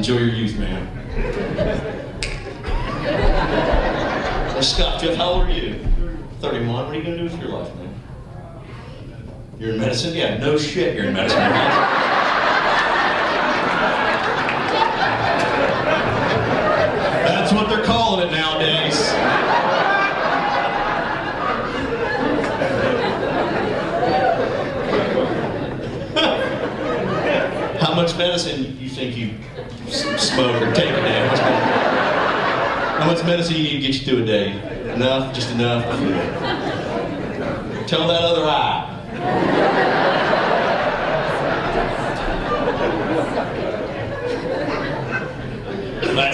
Enjoy your youth, man. Scott, Jeff, how old are you? 31. What are you going to do with your life, man? You're in medicine? Yeah, no shit, you're in medicine. That's what they're calling it nowadays. How much medicine you think you smoke or take a day? How much medicine you need to get you through a day? Enough? Just enough? Tell that other eye.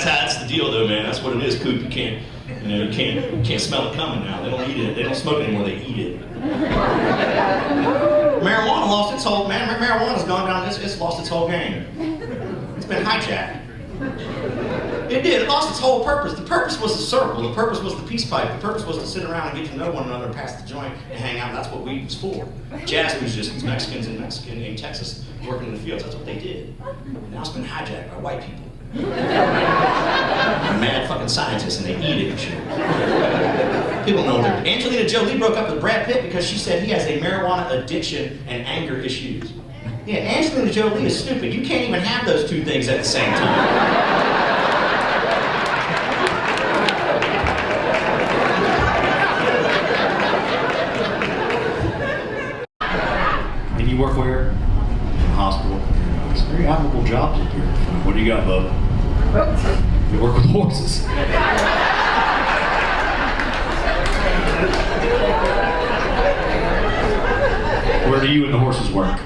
That's the deal, though, man. That's what it is, Coop. You can't smell it coming now. They don't eat it. They don't smoke it anymore. They eat it. Marijuana lost its whole, man. Marijuana's gone down. It's lost its whole game. It's been hijacked. It did. It lost its whole purpose. The purpose was the circle. The purpose was the peace pipe. The purpose was to sit around and get to know one another, pass the joint, and hang out. That's what weed was for. Jazz musicians, Mexicans in Texas, working in the fields. That's what they did. And now it's been hijacked by white people. Mad fucking scientists, and they eat it and shit. People know that. Angelina Jolie broke up with Brad Pitt because she said he has a marijuana addiction and anger issues. Yeah, Angelina Jolie is stupid. You can't even have those two things at the same time. And you work where? In a hospital. It's very admirable jobs up here. What do you got, bub? You work with horses. Where do you and the horses work?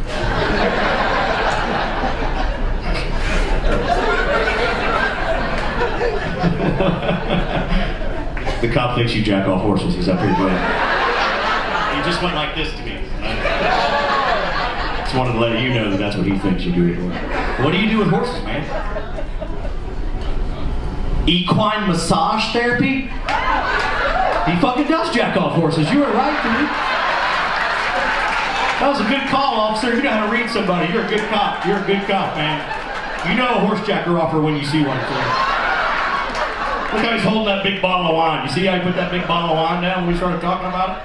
The cop thinks you jack off horses. He's up here going. He just went like this to me. Just wanted to let you know that that's what he thinks you do. What do you do with horses, man? Equine massage therapy? He fucking does jack off horses. You were right, dude. That was a good call, officer. You know how to read somebody. You're a good cop. You're a good cop, man. You know a horse jacker offer when you see one. So. Look how he's holding that big bottle of wine. You see how he put that big bottle of wine down when we started talking about it?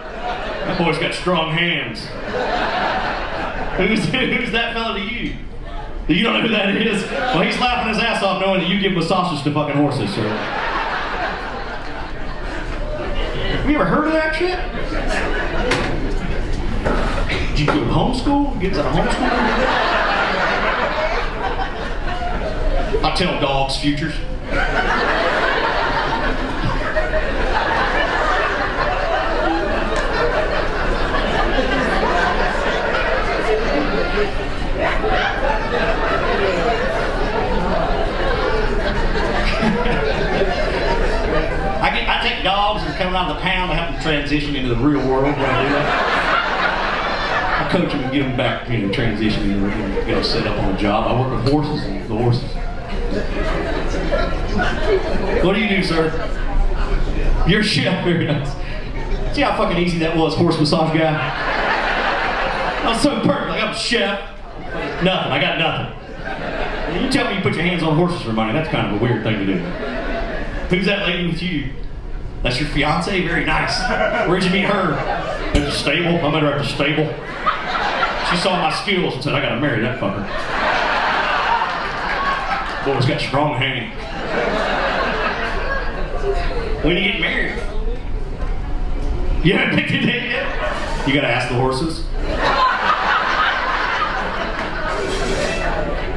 That boy's got strong hands. Who's that fella to you? You don't know who that is? Well, he's laughing his ass off knowing that you give massages to fucking horses, so. Have you ever heard of that shit? Did you go to homeschool? Get out of homeschool? I tell dogs futures. I take dogs and come around the pound. I have them transition into the real world when I do that. I coach them and get them back, transition into, set up on the job. I work with horses and the horses. What do you do, sir? You're a chef. Very nice. See how fucking easy that was, horse massage guy? That was so perfect. Like, I'm a chef. Nothing. I got nothing. You tell me you put your hands on horses for money. That's kind of a weird thing to do. Who's that lady with you? That's your fiance? Very nice. Where'd you meet her? At the stable. I met her at the stable. She saw my skills and said, I gotta marry that fucker. Boy's got strong hands. When do you get married? You haven't picked a date yet? You gotta ask the horses.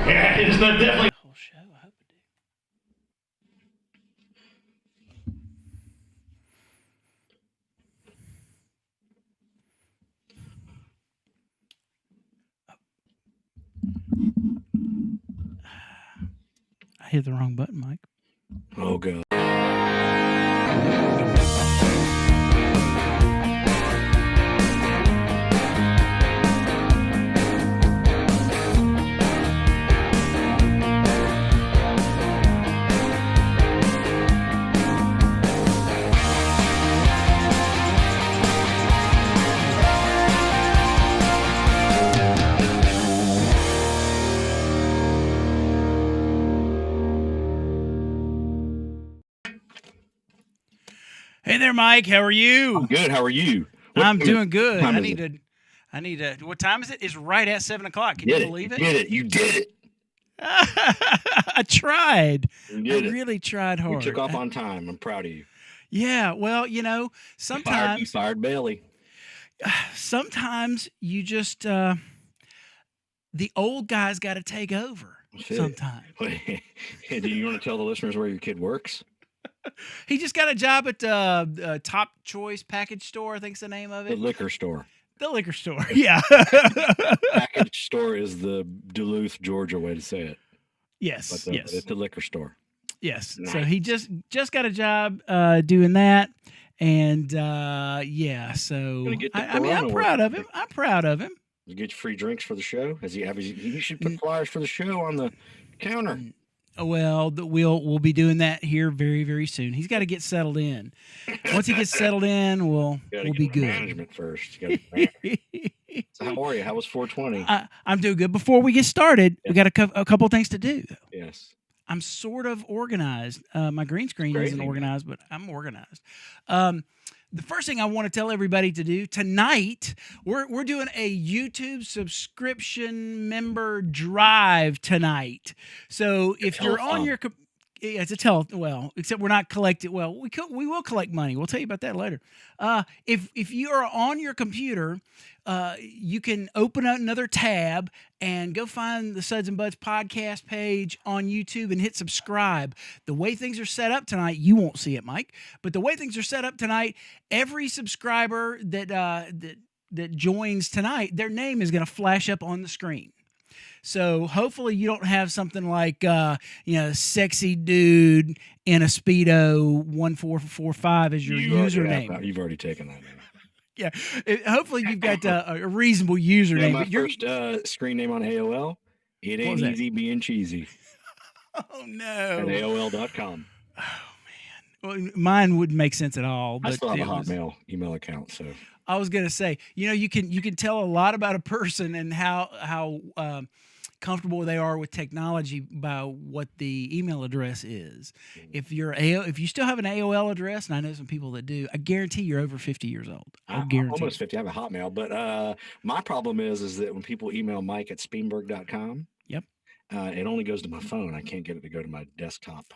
Yeah, it's not definitely. The whole show, I hope it did. I hit the wrong button, Mike. Oh, God. Hey there, Mike. How are you? I'm good. How are you? I'm doing good. time I is need it? to. I need to. What time is it? It's right at 7:00. Can Did you it. believe You it? did it. You did it. I tried. You I did it. really tried You hard. took off on time. I'm proud of you. Yeah. Well, You sometimes fired Bailey. sometimes you just the old guy's got to take over. Sometimes Do you want to tell the listeners where your kid works? he just got a job at the Top Choice Package Store. I think's the name of The it. liquor store. The liquor store. Yeah. Package store is the Duluth, Georgia way to say it. Yes. But Yes. it's the liquor store. Yes. Nice. So he just got a job doing that, and yeah. So Gonna get the I mean, I'm Corona proud of working. him. I'm proud of him. You get free drinks for the show. You should put flyers for the show on the counter. Well, we'll be doing that here very, very soon. He's got to get settled in. Once he gets settled in, we'll be good. Management first. You gotta So how are you? How was 420? I'm doing good. Before we get started, we got a couple things to do. Yes. I'm sort of organized. My green screen isn't Crazy. organized, but I'm organized. The first thing I want to tell everybody to do tonight, we're doing a YouTube subscription member drive tonight. So if you're on your it's a well, except we're not collecting. Well, we will collect money. We'll tell you about that later. If you are on your computer, you can open up another tab and go find the Suds and Buds podcast page on YouTube and hit subscribe. The way things are set up tonight, you won't see it, Mike. But the way things are set up tonight, every subscriber that joins tonight, their name is going to flash up on the screen. So hopefully you don't have something like, sexy dude in a Speedo 1445 as your username. You've already taken that name. Yeah. Hopefully you've got a reasonable username. My first screen name on AOL, it ain't easy being cheesy. Oh, no. At AOL.com. Oh, man. Well, mine wouldn't make sense at all. But I still have a Hotmail email account, so. I was going to say, you can tell a lot about a person and how comfortable they are with technology by what the email address is. If you still have an AOL address, and I know some people that do, I guarantee you're over 50 years old. I'm almost 50. I have a Hotmail, but my problem is that when people email Mike at Spienberg.com, yep, it only goes to my phone. I can't get it to go to my desktop.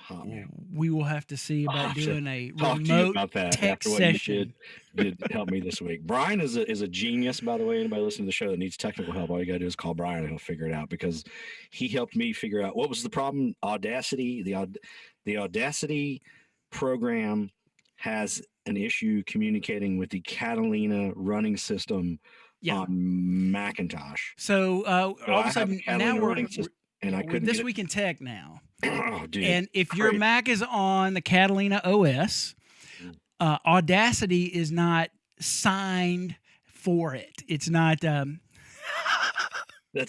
Hotmail. We will have to see about doing a talk remote to you about that tech after what session. you did help me this week. Brian is a genius, by the way. Anybody listening to the show that needs technical help, all you gotta do is call Brian and he'll figure it out, because he helped me figure out what was the problem. Audacity, the Audacity program has an issue communicating with the Catalina running system on Macintosh. So all of a sudden now we're and I couldn't this get week in tech now. Oh, dude. And if your Mac is on the Catalina OS, Audacity is not signed for it. It's not. That's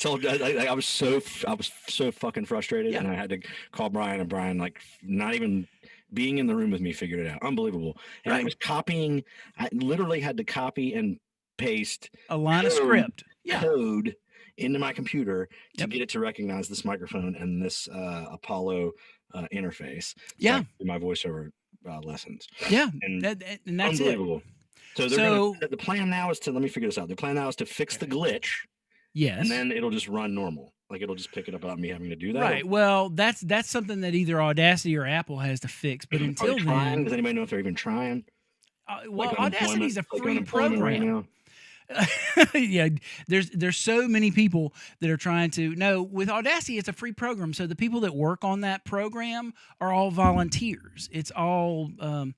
all. I was so fucking frustrated, and I had to call Brian, and Brian, like, not even being in the room with me, figured it out. Unbelievable. And I was copying. I literally had to copy and paste a line of script code into my computer to get it to recognize this microphone and this Apollo interface. So my voiceover lessons. Yeah, and that's unbelievable. It. So the plan now is to, let me figure this out. The plan now is to fix the glitch. Yes. And then it'll just run normal. Like, it'll just pick it up without me having to do that. Right. Well, that's something that either Audacity or Apple has to fix. But until then, does anybody know if they're even trying? Well, Audacity is a free program. Right now? Yeah, there's so many people that are trying to. No, with Audacity, it's a free program. So the people that work on that program are all volunteers. It's all done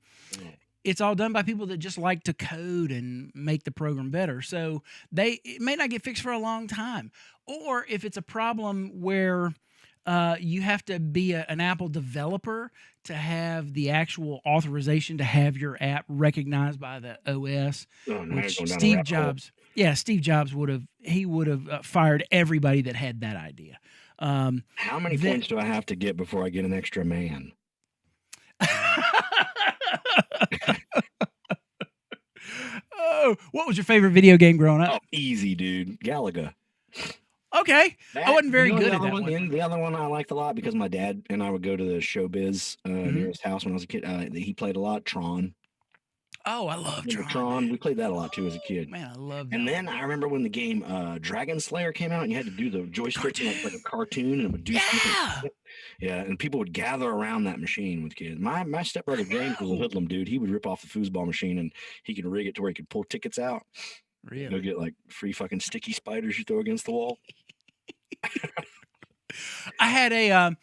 by people that just like to code and make the program better. So it may not get fixed for a long time. Or if it's a problem where you have to be an Apple developer to have the actual authorization to have your app recognized by the OS, which Steve Jobs would have fired everybody that had that idea. How many points do I have to get before I get an extra man? Oh, what was your favorite video game growing up? Oh, easy, dude. Galaga. Okay. I wasn't very good at that one. The other one I liked a lot because my dad and I would go to the showbiz near his house when I was a kid. He played a lot Tron. Oh, I love Tron. Tron. We played that a lot too as a kid. Man, I love that. And then I remember when the game Dragon Slayer came out and you had to do the joystick like a cartoon and it would do something. Yeah, and people would gather around that machine with kids. My stepbrother James was a hoodlum dude. He would rip off the foosball machine and he could rig it to where he could pull tickets out. Really? Go get like free fucking sticky spiders you throw against the wall. I had a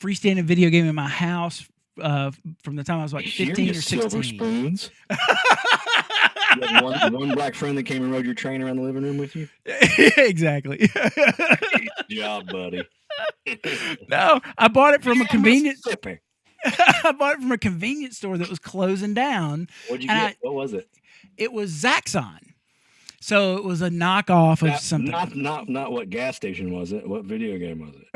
freestanding video game in my house from the time I was like 15 or 16. Silver spoons. You had one black friend that came and rode your train around the living room with you? Exactly. Good job, buddy. No, I bought it from a convenience. I bought it from a convenience store that was closing down. What'd you get? What was it? It was Zaxxon. So it was a knockoff of something. Not what gas station was it? What video game was it?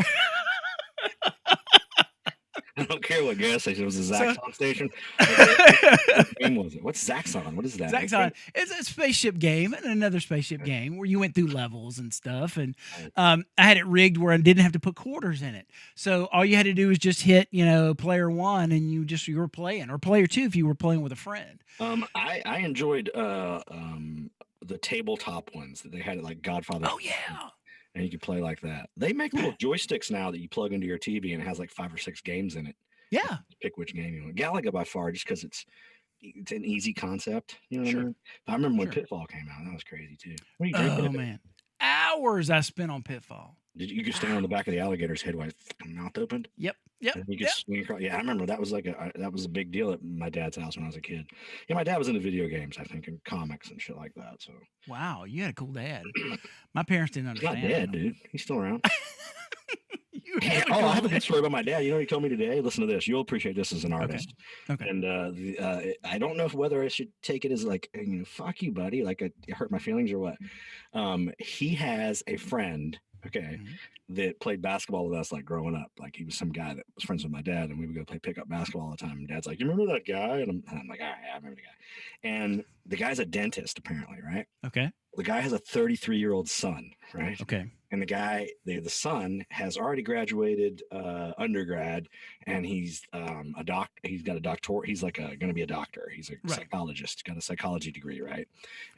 I don't care what gas station. It was a Zaxxon station. What game was it? What's Zaxxon? What is that? Zaxxon. It's a spaceship game and another spaceship game where you went through levels and stuff. And I had it rigged where I didn't have to put quarters in it. So all you had to do was just hit, player 1 and you were playing, or player 2 if you were playing with a friend. I enjoyed the tabletop ones that they had at like Godfather. Oh yeah. And you could play like that. They make little joysticks now that you plug into your TV and it has like 5 or 6 games in it. Yeah. Pick which game you want. Galaga by far, just because it's an easy concept. You know what I mean? I remember when Pitfall came out. That was crazy too. What are you drinking? Oh man, hours I spent on Pitfall. Did you could stand on the back of the alligator's head while his mouth opened? Yep. And you could swing across. Yeah, I remember that was that was a big deal at my dad's house when I was a kid. Yeah, my dad was into video games, I think, and comics and shit like that. So. Wow, you had a cool dad. My parents didn't understand. He's not dead, dude. He's still around. I have a good story about my dad. You know what he told me today? Listen to this. You'll appreciate this as an artist. Okay. And I don't know whether I should take it as like, fuck you, buddy. Like it hurt my feelings or what. He has a friend, that played basketball with us like growing up. Like he was some guy that was friends with my dad and we would go play pickup basketball all the time. And Dad's like, you remember that guy? And I'm like, all right, I remember the guy. And the guy's a dentist apparently, right? Okay. The guy has a 33-year-old son, right? Okay. And the guy, the son has already graduated undergrad and he's a doc. He's got a doctor. He's like going to be a doctor. He's a psychologist, got a psychology degree, right?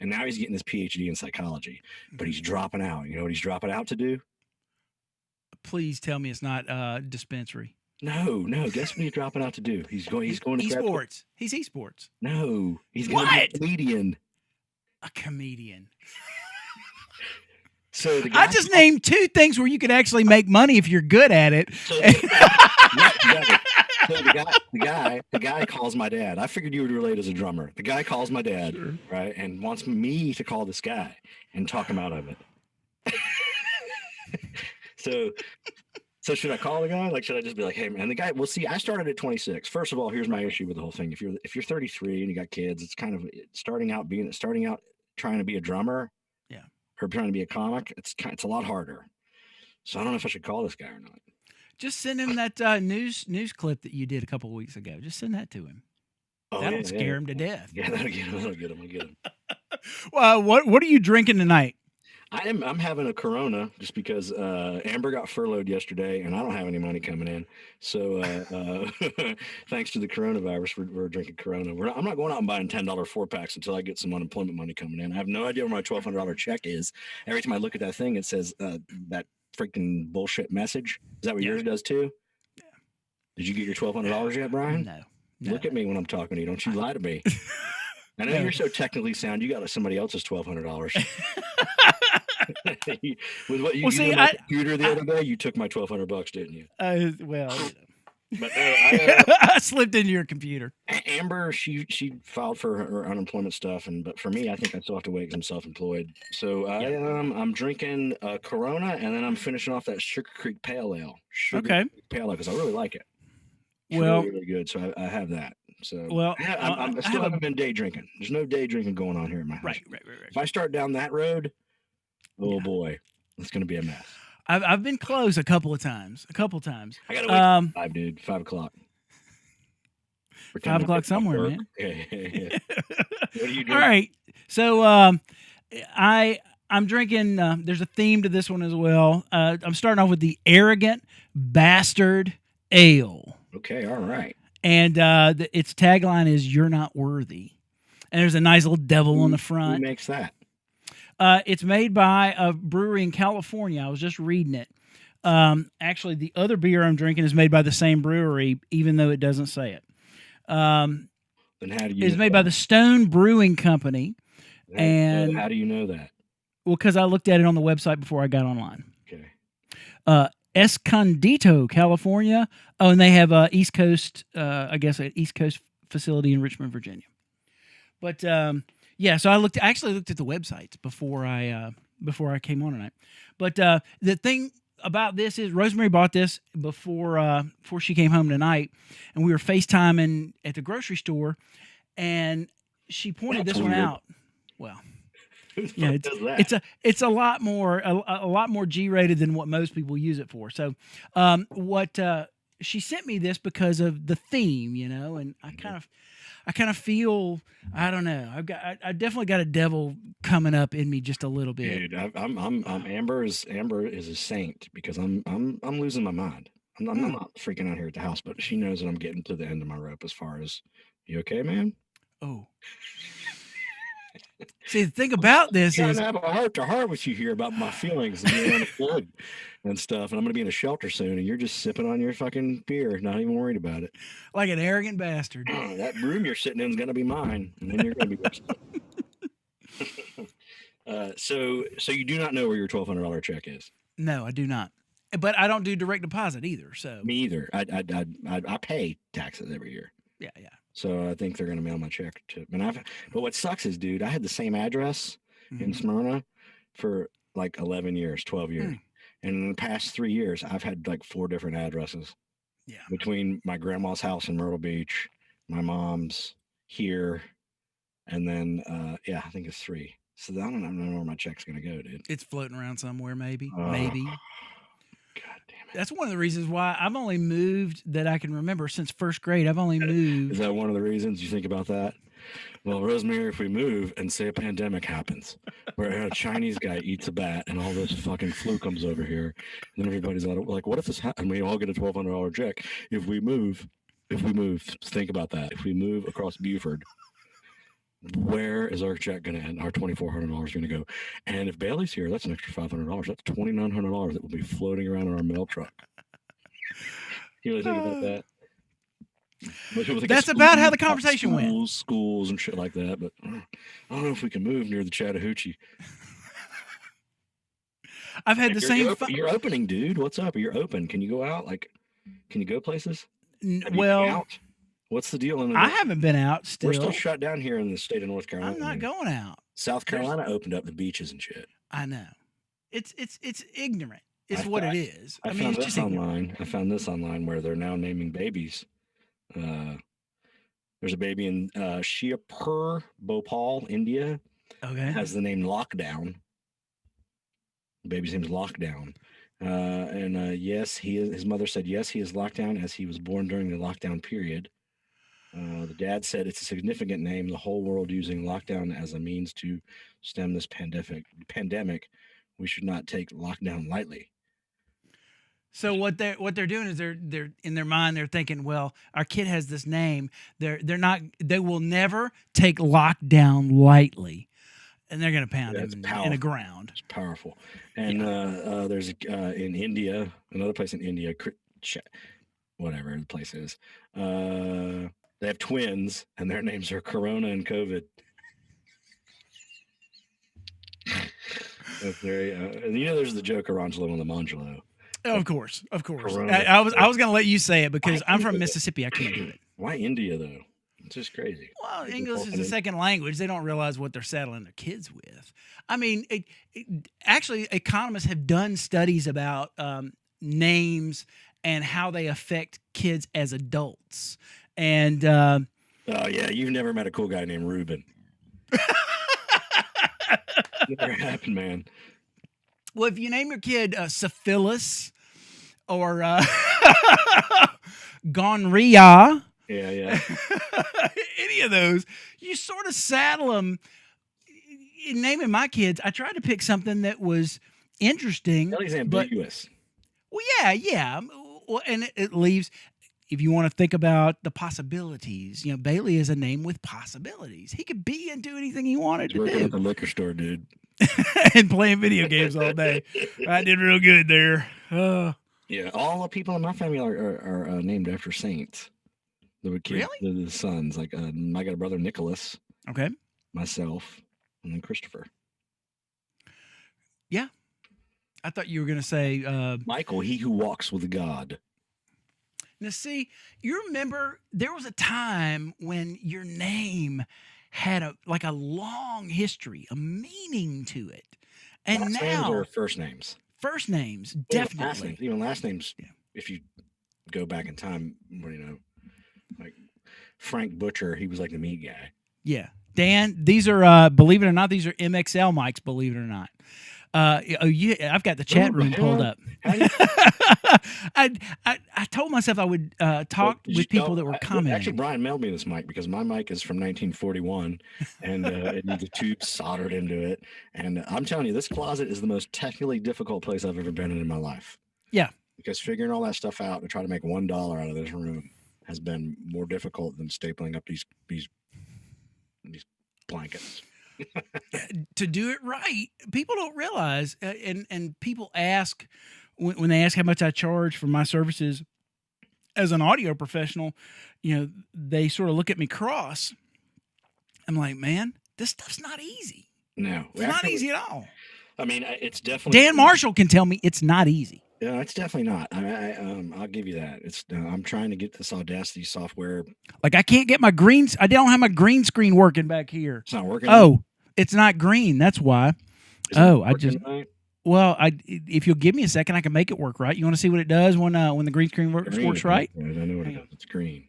And now he's getting his PhD in psychology, but he's dropping out. You know what he's dropping out to do? Please tell me it's not dispensary. No. Guess what he's dropping out to do? He's going to esports. He's esports. No, he's going to be a comedian. A comedian. So the guy, I just named 2 things where you could actually make money if you're good at it. So the guy calls my dad. I figured you would relate as a drummer. The guy calls my dad, right, and wants me to call this guy and talk him out of it. So should I call the guy? Like, should I just be like, hey man, the guy, well, see, I started at 26. First of all, here's my issue with the whole thing. If you're 33 and you got kids, it's kind of starting out trying to be a drummer. Yeah. Or trying to be a comic. It's a lot harder. So I don't know if I should call this guy or not. Just send him that news clip that you did a couple of weeks ago. Just send that to him. That'll scare him to death. Yeah, that'll get him. I'll get him. Well, what are you drinking tonight? I'm having a Corona just because Amber got furloughed yesterday and I don't have any money coming in. So thanks to the coronavirus, we're drinking Corona. I'm not going out and buying $10 4-packs until I get some unemployment money coming in. I have no idea where my $1,200 check is. Every time I look at that thing, it says that freaking bullshit message. Is that what yours does too? Yeah. Did you get your $1,200 yet, Brian? No. Look at me when I'm talking to you. Don't you lie to me. I know you're so technically sound. You got somebody else's $1,200. With what you did on my computer the other day, you took my $1,200, didn't you? But I slipped into your computer. Amber, she filed for her unemployment stuff, but for me, I think I still have to wait because I'm self-employed. So I'm drinking Corona, and then I'm finishing off that Sugar Creek Pale Ale. Creek Pale Ale because I really like it. It's really good. So I have that. So I still haven't been day drinking. There's no day drinking going on here in my house. Right. If I start down that road, boy, it's going to be a mess. I've been close a couple of times. I got to wait 5, dude. 5 o'clock. 5 o'clock somewhere, man. Yeah. What are you doing? All right. So I'm I'm drinking. There's a theme to this one as well. I'm starting off with the Arrogant Bastard Ale. Okay, all right. And its tagline is "You're not worthy." And there's a nice little devil on the front. Who makes that? It's made by a brewery in California. I was just reading it. Actually, the other beer I'm drinking is made by the same brewery, even though it doesn't say it. Then how do you? It's made by the Stone Brewing Company. How do you know that? Well, because I looked at it on the website before I got online. Okay. Escondido, California. Oh, and they have East Coast, I guess, an East Coast facility in Richmond, Virginia. But yeah, so I actually looked at the websites before I came on tonight. But the thing about this is Rosemary bought this before she came home tonight, and we were FaceTiming at the grocery store, and she pointed this one out. Well, yeah, it's a lot more G-rated than what most people use it for. So, she sent me this because of the theme, and I kind of feel, I don't know. I definitely got a devil coming up in me just a little bit. Dude, I'm Amber is a saint because I'm losing my mind. I'm not freaking out here at the house, but she knows that I'm getting to the end of my rope as far as, you okay, man? Oh. See, the thing about this is I have a heart-to-heart with you here about my feelings and being unemployed and stuff, and I'm going to be in a shelter soon, and you're just sipping on your fucking beer, not even worried about it. Like an arrogant bastard. That room you're sitting in is going to be mine, and then you're going to be So you do not know where your $1,200 check is? No, I do not. But I don't do direct deposit either. So me either. I pay taxes every year. Yeah. So I think they're going to mail my check to. But what sucks is, dude, I had the same address in Smyrna for like 11 years, 12 years. And in the past 3 years, I've had like 4 different addresses. Yeah. Between my grandma's house in Myrtle Beach, my mom's here, and then, I think it's 3. So I don't know where my check's going to go, dude. It's floating around somewhere, maybe. God damn it. That's one of the reasons why I've only moved that I can remember since first grade. I've only moved. Is that one of the reasons you think about that? Well, Rosemary, if we move and say a pandemic happens where a Chinese guy eats a bat and all this fucking flu comes over here, and then everybody's like, what if this happens? And we all get a $1,200 check. If we move, think about that. If we move across Buford, where is our check going to end? Our $2,400 going to go? And if Bailey's here, that's an extra $500. That's $2,900 that will be floating around in our mail truck. You really think about that? That's about how the conversation went. Schools and shit like that, but I don't know if we can move near the Chattahoochee. I've had the same. You're opening, dude. What's up? You're open. Can you go out? Can you go places? Well, what's the deal? I haven't been out still. We're still shut down here in the state of North Carolina. I'm not going out. South Carolina opened up the beaches and shit. I know. It's ignorant. It's what it is. I mean, it's just online. I found this online where they're now naming babies. There's a baby in Shiapur, Bhopal, India. Okay. Has the name Lockdown. The baby's name is Lockdown. Yes, he is. His mother said yes, he is locked down as he was born during the lockdown period. The dad said it's a significant name. The whole world using lockdown as a means to stem this pandemic. We should not take lockdown lightly. So what they're doing is they're in their mind they're thinking, well, our kid has this name. They will never take lockdown lightly, and they're going to pound him in the ground. It's powerful. And there's in India, another place in India, whatever the place is. They have twins, and their names are Corona and COVID. That's very, and there's the joke Arangelo and the Mangelo. Oh, of course. I was going to let you say it because I'm from Mississippi. I can't do it. Why India though? It's just crazy. Well, English is a second language. They don't realize what they're saddling their kids with. I mean, actually, economists have done studies about names and how they affect kids as adults. And oh yeah, you've never met a cool guy named Ruben. Never happened, man. Well, if you name your kid syphilis or gonorrhea, yeah, any of those, you sort of saddle them in naming my kids, I tried to pick something that was interesting. Bailey's but ambiguous. well, yeah. Well, and it leaves. If you want to think about the possibilities, Bailey is a name with possibilities. He could be and do anything he wanted He's to working do. at the liquor store, dude. And playing video games all day. I did real good there. Yeah, all the people in my family are named after saints. The kids, Really? the sons. Like I got a brother, Nicholas. Okay. Myself, and then Christopher. Yeah. I thought you were going to say Michael, he who walks with God. Now, see, you remember there was a time when your name had a long history, a meaning to it, and Last names now or first names? first names Even definitely. Even last names. Yeah. If you go back in time, like Frank Butcher, he was like the meat guy. Yeah, Dan. These are believe it or not, these are MXL mics. Believe it or not. I've got the chat room pulled up. I told myself I would talk with people that were commenting. Actually, Brian mailed me this mic because my mic is from 1941 and it needs a tube soldered into it. And I'm telling you, this closet is the most technically difficult place I've ever been in my life. Yeah. Because figuring all that stuff out to try to make $1 out of this room has been more difficult than stapling up these blankets. To do it right, people don't realize, and people ask when they ask how much I charge for my services as an audio professional, they sort of look at me cross. I'm like, man, this stuff's not easy. No, it's not easy at all. I mean, it's definitely. Dan Marshall can tell me it's not easy. No, it's definitely not. I'll give you that. It's I'm trying to get this Audacity software. Like I can't get my greens. I don't have my green screen working back here. It's not working. Oh, it's not green. That's why. I just. Right? Well, if you'll give me a second, I can make it work right. You want to see what it does when the green screen works right? I know what it does. It's green.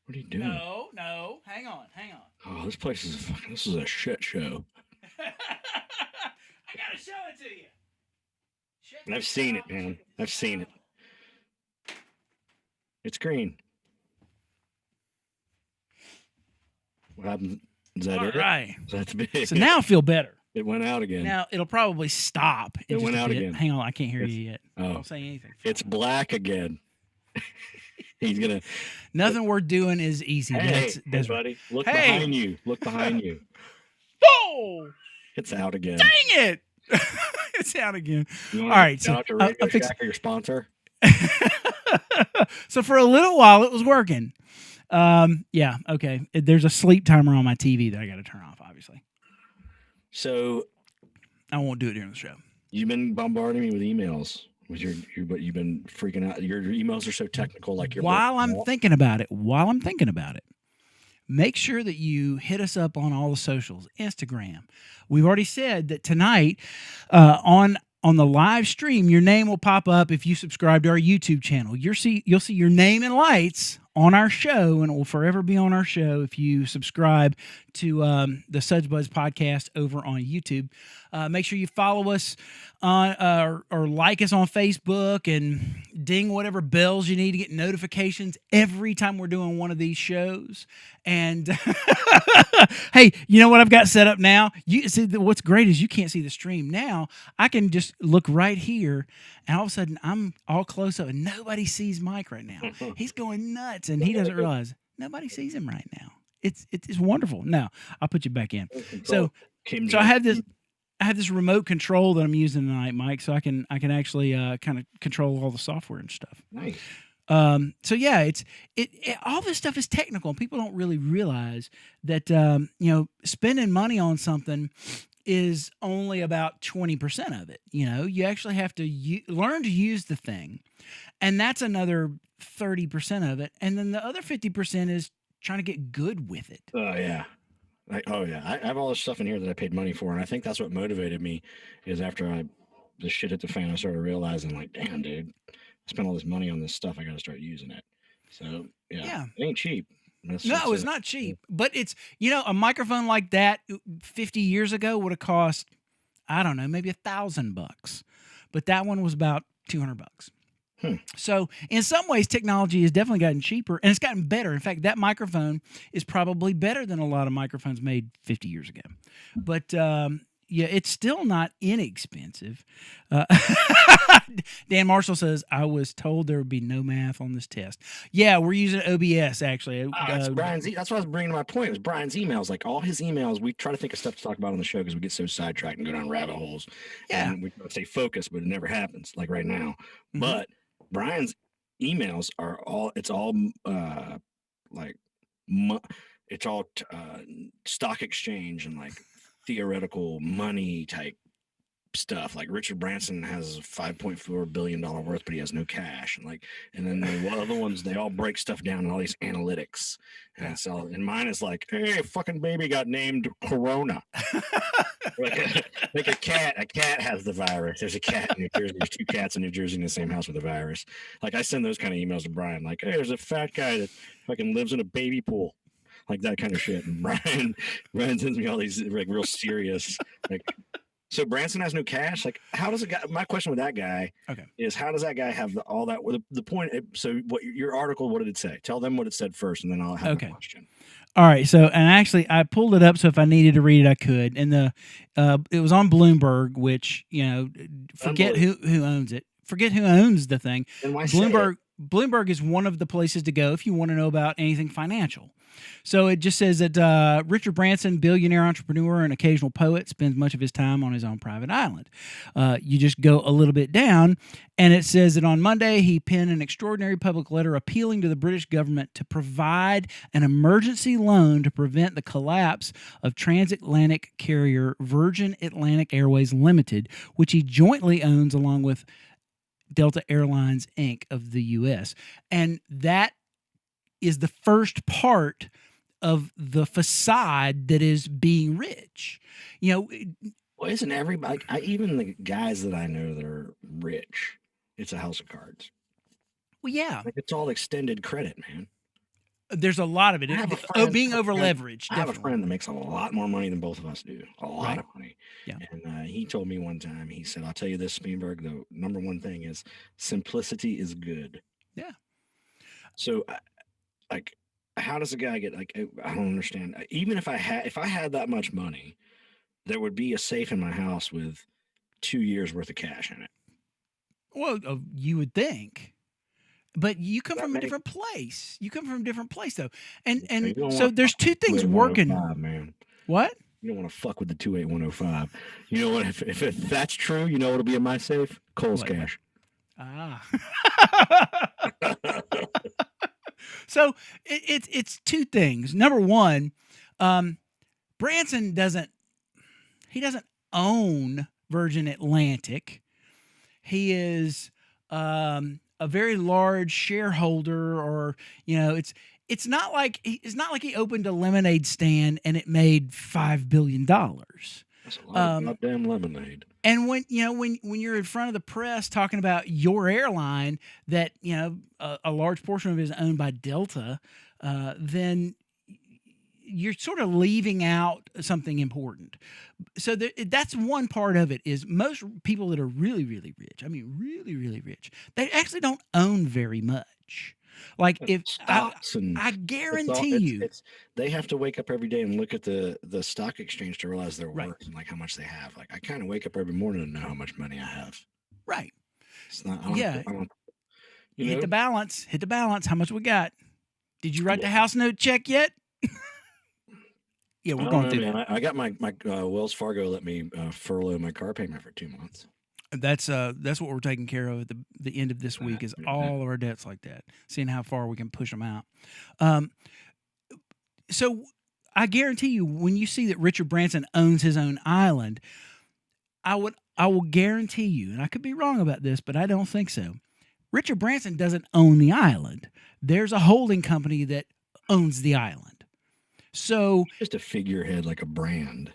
What are you doing? No. Hang on. Oh, this place is a shit show. I gotta show it to you. And I've seen it, man. I've seen it. It's green. What happened? Is that it? All right. That's big. So now I feel better. It went out again. Now it'll probably stop. It went out again. Hang on, I can't hear you yet. Oh. Don't say anything. It's black again. He's gonna. Nothing we're doing is easy. Hey, buddy, look behind you. Look behind you. Oh! It's out again. Dang it! It's out again. All right, so I'll fix your sponsor. So for a little while, it was working. Yeah, okay. There's a sleep timer on my TV that I got to turn off, obviously. So I won't do it during the show. You've been bombarding me with emails. With but you've been freaking out. Your emails are so technical, like your. While I'm thinking about it, make sure that you hit us up on all the socials, Instagram. We've already said that tonight on the live stream, your name will pop up if you subscribe to our YouTube channel. You'll see your name in lights on our show, and it will forever be on our show if you subscribe to the Suds And Buds Podcast over on YouTube. Make sure you follow us or like us on Facebook and ding whatever bells you need to get notifications every time we're doing one of these shows. And hey, you know what I've got set up now? You see, what's great is you can't see the stream now. I can just look right here, and all of a sudden I'm all close up, and nobody sees Mike right now. He's going nuts, and he doesn't realize nobody sees him right now. It's wonderful. Now I'll put you back in. So I have this remote control that I'm using tonight, Mike, so I can actually kind of control all the software and stuff. Nice. So yeah, it all this stuff is technical, and people don't really realize that spending money on something is only about 20% of it. You actually have to learn to use the thing, and that's another 30% of it, and then the other 50% is trying to get good with it. Oh yeah. I have all this stuff in here that I paid money for, and I think that's what motivated me. Is after the shit hit the fan, I started realizing, like, damn, dude, I spent all this money on this stuff. I got to start using it. So yeah, it ain't cheap. It's not cheap, but it's a microphone like that 50 years ago would have cost, I don't know, maybe $1,000, but that one was about $200. So in some ways, technology has definitely gotten cheaper, and it's gotten better. In fact, that microphone is probably better than a lot of microphones made 50 years ago. But yeah, it's still not inexpensive. Dan Marshall says, I was told there would be no math on this test. Yeah, we're using OBS, actually. That's Brian's. That's what I was bringing to my point. It was Brian's emails. Like all his emails, we try to think of stuff to talk about on the show because we get so sidetracked and go down rabbit holes. Yeah. And we try to stay focused, but it never happens, like right now. Mhm. But Brian's emails are all, it's all like, it's all stock exchange and like theoretical money type stuff. Like Richard Branson has $5.4 billion worth, but he has no cash. And then the other ones, they all break stuff down in all these analytics. And mine is like, hey, fucking baby got named Corona. like a cat has the virus. There's a cat in New Jersey. There's 2 cats in New Jersey in the same house with a virus. Like I send those kind of emails to Brian, like, hey, there's a fat guy that fucking lives in a baby pool. Like that kind of shit. And Brian sends me all these like real serious, like, so Branson has no cash. Like, how does a guy? My question with that guy is, how does that guy have all that? The point. So, what your article? What did it say? Tell them what it said first, and then I'll have a question. All right. So, and actually, I pulled it up so if I needed to read it, I could. And it was on Bloomberg, which forget who owns it. Forget who owns the thing. And why Bloomberg is one of the places to go if you want to know about anything financial. So it just says that Richard Branson, billionaire entrepreneur and occasional poet, spends much of his time on his own private island. You just go a little bit down, and it says that on Monday he penned an extraordinary public letter appealing to the British government to provide an emergency loan to prevent the collapse of transatlantic carrier Virgin Atlantic Airways Limited, which he jointly owns along with Delta Airlines, Inc. of the U.S. And that is the first part of the facade that is being rich. Well, isn't everybody, even the guys that I know that are rich, it's a house of cards. Well, yeah. Like it's all extended credit, man. There's a lot of it. Being over leveraged. I have a friend that makes a lot more money than both of us do. A lot of money. Yeah. And he told me one time, he said, I'll tell you this, Spielberg, the number one thing is simplicity is good. Yeah. So, like, how does a guy get, like, I don't understand. Even if I had that much money, there would be a safe in my house with 2 years worth of cash in it. Well, you would think. But you come from a different place. You come from a different place, though. And so there's two things working. Man. What? You don't want to fuck with the 28105. You know what? If that's true, you know what'll be in my safe? Cole's cash. Ah. So it's two things. Number one, Branson doesn't own Virgin Atlantic. He is a very large shareholder, or it's not like he opened a lemonade stand and it made $5 billion. That's a lot of goddamn lemonade. And when you're in front of the press talking about your airline that a large portion of it is owned by Delta, then you're sort of leaving out something important. So that's one part of it. Is most people that are really, really rich, really, really rich, they actually don't own very much. Like if stocks I guarantee you, they have to wake up every day and look at the stock exchange to realize their worth and like how much they have. Like I kind of wake up every morning and know how much money I have. Right. It's not. Hit the balance. Hit the balance. How much we got? Did you write the house note check yet? Yeah, we're going through that. I got my Wells Fargo let me furlough my car payment for 2 months. That's what we're taking care of at the end of this week is all of our debts like that, seeing how far we can push them out. So I guarantee you, when you see that Richard Branson owns his own island, I will guarantee you, and I could be wrong about this, but I don't think so. Richard Branson doesn't own the island. There's a holding company that owns the island. So just a figurehead, like a brand.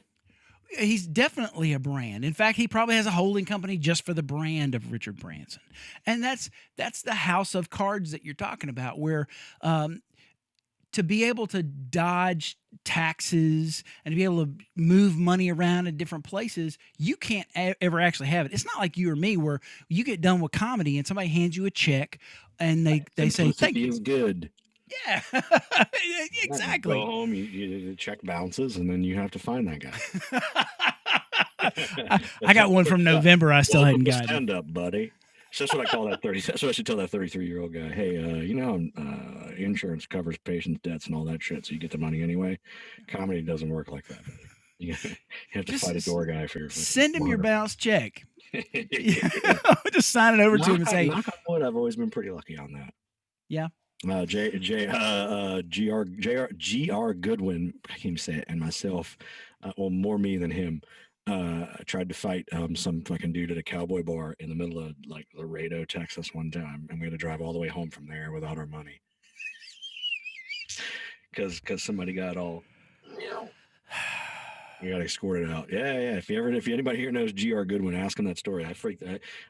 He's definitely a brand. In fact, he probably has a holding company just for the brand of Richard Branson. And that's the house of cards that you're talking about, where to be able to dodge taxes and to be able to move money around in different places, you can't ever actually have it. It's not like you or me where you get done with comedy and somebody hands you a check and they say, thank you. Is good. Yeah, exactly. Go home, you check bounces, and then you have to find that guy. I got one from November. I still hadn't gotten. Stand up, buddy. So that's what I call that 30. That's what I should tell that 33-year-old guy. Hey, insurance covers patients' debts and all that shit, so you get the money anyway. Comedy doesn't work like that. You have to fight a door guy for your. Send him your bounce check. Just sign it over to him and say. Knock on wood, I've always been pretty lucky on that. Yeah. G.R. Goodwin, I can't even say it, and myself, well, more me than him. I tried to fight some fucking dude at a cowboy bar in the middle of like Laredo, Texas one time, and we had to drive all the way home from there without our money because somebody got all, we got escorted out. Yeah. If anybody here knows G.R. Goodwin, ask him that story. I've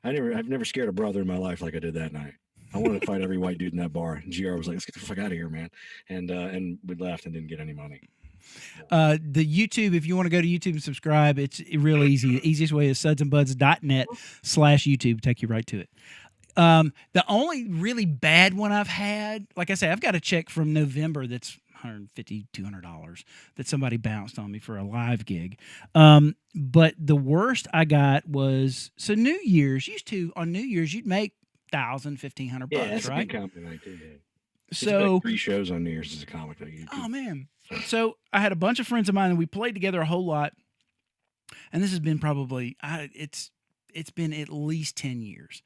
never scared a brother in my life like I did that night. I wanted to fight every white dude in that bar. And GR was like, let's get the fuck out of here, man. And we left and didn't get any money. The YouTube, if you want to go to YouTube and subscribe, it's really easy. The easiest way is sudsandbuds.net/YouTube. Take you right to it. The only really bad one I've had, like I say, I've got a check from November that's $150, $200 that somebody bounced on me for a live gig. But the worst I got was, so New Year's, on New Year's, you'd make $1,000, $1,500 bucks, that's right? A good comedy night too, yeah. So 3 shows on New Year's as a comic. Oh man! So I had a bunch of friends of mine, and we played together a whole lot. And this has been probably it's been at least 10 years.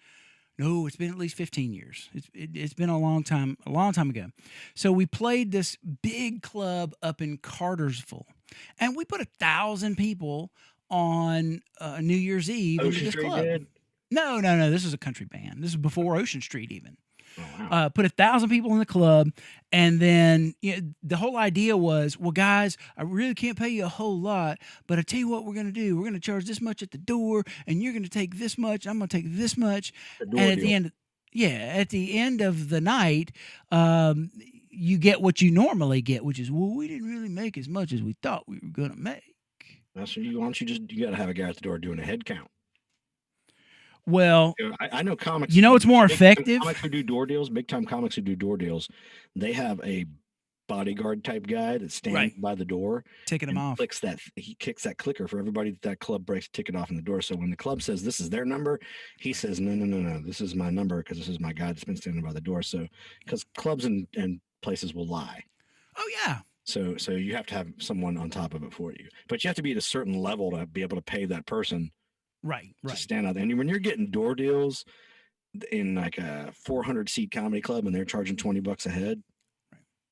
No, it's been at least 15 years. It's been a long time ago. So we played this big club up in Cartersville, and we put 1,000 people on New Year's Eve into this club. No. This is a country band. This is before Ocean Street even. Oh, wow. Put 1,000 people in the club, and then the whole idea was, well, guys, I really can't pay you a whole lot, but I tell you what we're going to do. We're going to charge this much at the door, and you're going to take this much. I'm going to take this much. And at the end of the night, you get what you normally get, which is, well, we didn't really make as much as we thought we were going to make. That's what you want. You got to have a guy at the door doing a head count. Well, I know comics. You know what's more effective? Comics who do door deals, big time comics who do door deals, they have a bodyguard type guy that stands by the door, ticking him off. He kicks that clicker for everybody that club breaks a ticket off in the door. So when the club says this is their number, he says no, this is my number because this is my guy that's been standing by the door. So because clubs and places will lie. Oh yeah. So you have to have someone on top of it for you, but you have to be at a certain level to be able to pay that person. Right. To stand out there. And when you're getting door deals in like a 400-seat comedy club and they're charging $20 a head,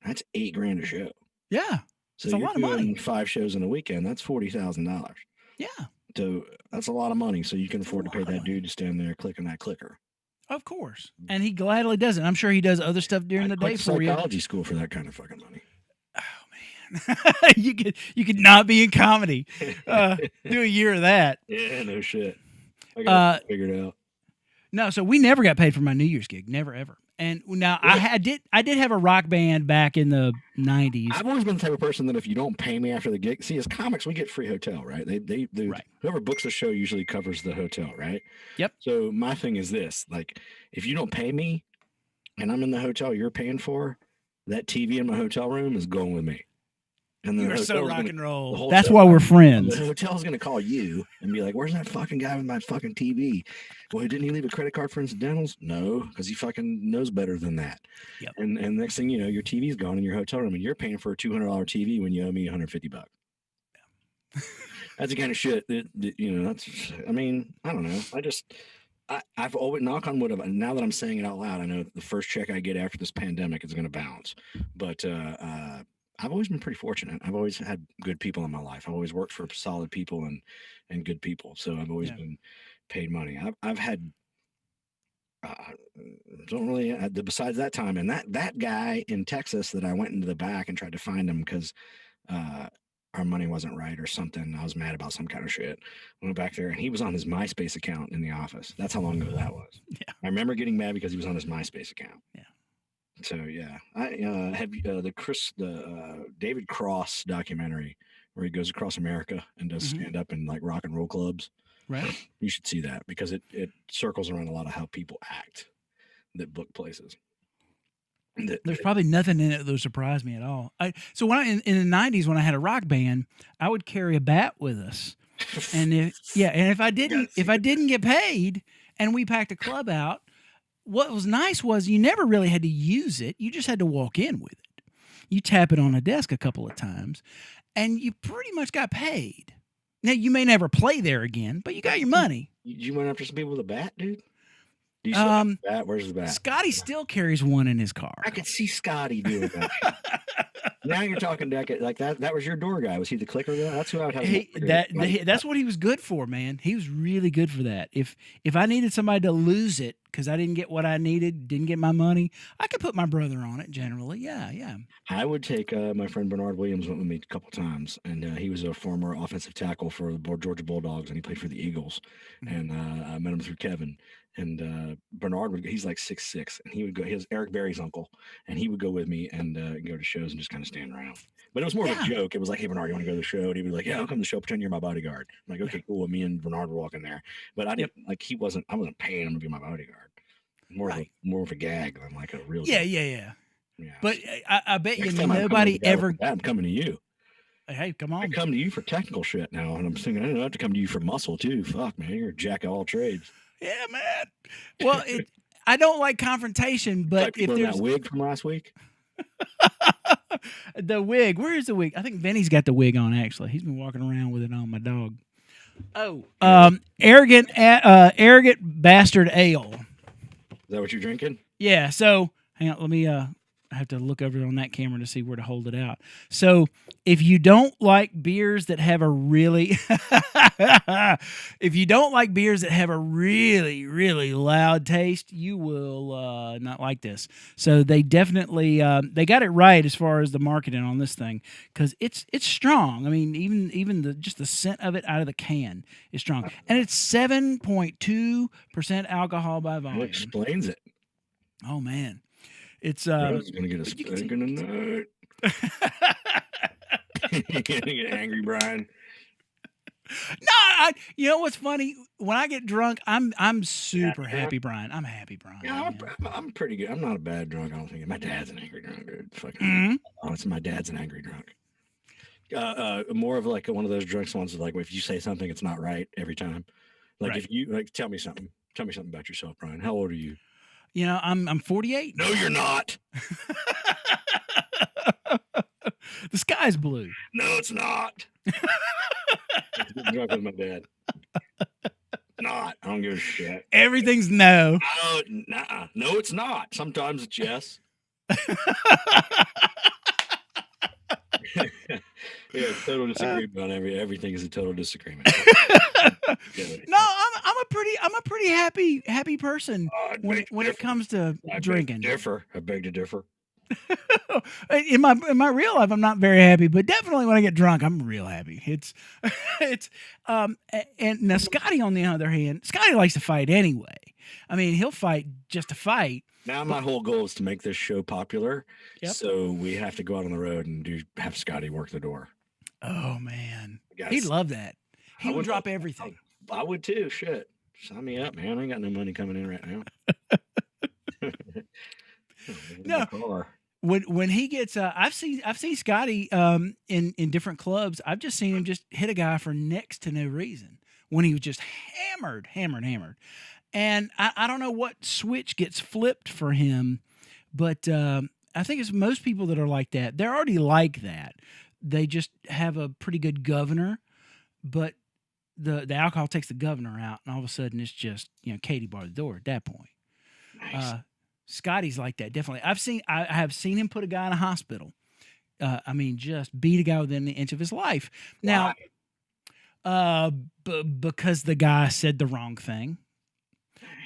that's $8,000 a show. Yeah. So it's a lot of money. 5 shows in a weekend, that's $40,000. Yeah. So that's a lot of money. So you can afford to pay that dude to stand there clicking that clicker. Of course. And he gladly does it. I'm sure he does other stuff during the day for you. Psychology school for that kind of fucking money. you could not be in comedy. Do a year of that. Yeah, no shit. I got it figured out. No, so we never got paid for my New Year's gig. Never ever. And now I did have a rock band back in the 90s. I've always been the type of person that if you don't pay me after the gig, see, as comics we get free hotel, right? They whoever books the show usually covers the hotel, right? Yep. So my thing is this, like if you don't pay me and I'm in the hotel you're paying for, that TV in my hotel room is going with me. And you're so rock and roll. That's why we're friends. The hotel's going to call you and be like, where's that fucking guy with my fucking TV? Well, didn't he leave a credit card for incidentals? No, because he fucking knows better than that. Yep. And next thing you know, your TV's gone in your hotel room and you're paying for a $200 TV when you owe me $150. Yeah. That's the kind of shit that that's, I mean, I don't know. I've always, knock on wood, now that I'm saying it out loud, I know the first check I get after this pandemic is going to bounce. But, I've always been pretty fortunate. I've always had good people in my life. I've always worked for solid people and good people. So I've always been paid money. I've had, don't really, besides that time, and that guy in Texas that I went into the back and tried to find him because our money wasn't right or something. I was mad about some kind of shit. Went back there and he was on his MySpace account in the office. That's how long ago that was. Yeah. I remember getting mad because he was on his MySpace account. Yeah. So yeah, I have the David Cross documentary where he goes across America and does Mhm. stand up in like rock and roll clubs. Right. You should see that because it circles around a lot of how people act that book places. There's probably nothing in it that would surprise me at all. So when in the '90s when I had a rock band, I would carry a bat with us, and if I didn't get paid, and we packed a club out, what was nice was you never really had to use it. You just had to walk in with it. You tap it on a desk a couple of times, and you pretty much got paid. Now you may never play there again, but you got your money. You went after some people with a bat, dude. Do you still have a bat? Where's the bat? Scotty still carries one in his car. I could see Scotty doing that. Now you're talking like that. That was your door guy. Was he the clicker guy? That's who I would have. That's what he was good for, man. He was really good for that. If I needed somebody to lose it because I didn't get what I needed, didn't get my money, I could put my brother on it. Generally, yeah. I would take my friend Bernard Williams went with me a couple times, and he was a former offensive tackle for the Georgia Bulldogs, and he played for the Eagles. And I met him through Kevin. And Bernard he's like 6'6", and he would go. He was Eric Berry's uncle, and he would go with me and go to shows and just kind of stand around. But it was more of a joke. It was like, "Hey Bernard, you want to go to the show?" And he would be like, "Yeah, I'll come to the show. Pretend you're my bodyguard." I'm like, "Okay, cool." And me and Bernard were walking there, but I didn't like. I wasn't paying him to be my bodyguard. More of a gag than like a real. Yeah. But I bet Next you time nobody ever. I'm coming to you. Hey, come on. I come to you for technical shit now, and I'm thinking I don't have to come to you for muscle too. Fuck, man, you're a jack of all trades. Yeah, man. Well, I don't like confrontation, but if there's that wig from last week, the wig, where is the wig? I think Vinny's got the wig on. Actually, he's been walking around with it on. My dog. Oh, arrogant bastard ale. Is that what you're drinking? Yeah. So hang on, let me. I have to look over on that camera to see where to hold it out. So if you don't like beers that have a really, really loud taste, you will not like this. So they definitely they got it right as far as the marketing on this thing because it's strong. I mean, even just the scent of it out of the can is strong, and it's 7.2% alcohol by volume. That explains it. Oh man. It's gonna get a spank in the nut. You're gonna get angry, Brian. No, you know what's funny? When I get drunk, I'm super happy, Brian. I'm happy, Brian. Yeah, I'm pretty good. I'm not a bad drunk. I don't think my dad's an angry drunk, dude. Fucking, honestly, my dad's an angry drunk. More of like one of those drunks ones like if you say something, it's not right every time. Like if you like, tell me something about yourself, Brian. How old are you? You know, I'm 48. No, you're not. The sky's blue. No, it's not. I'm drunk with my dad. Not. I don't give a shit. Everything's no. Oh, nah. No, it's not. Sometimes it's yes. Yeah, total disagreement on everything is a total disagreement. No, I'm a pretty happy person when it comes to drinking. I beg to differ. In my real life, I'm not very happy, but definitely when I get drunk, I'm real happy. And now Scotty, on the other hand, Scotty likes to fight anyway. I mean, he'll fight just to fight. Now my whole goal is to make this show popular, Yep. So we have to go out on the road and have Scotty work the door. Oh man, he'd love that. He would drop everything. I would too. Shit, sign me up, man. I ain't got no money coming in right now. No. When he gets, I've seen Scotty in different clubs. I've just seen him just hit a guy for next to no reason when he was just hammered. And I don't know what switch gets flipped for him, but I think it's most people that are like that. They're already like that. They just have a pretty good governor, but the alcohol takes the governor out, and all of a sudden it's just Katie bar the door at that point. Nice. Scotty's like that, definitely. I have seen him put a guy in a hospital. I mean, just beat a guy within an inch of his life. Now, because the guy said the wrong thing.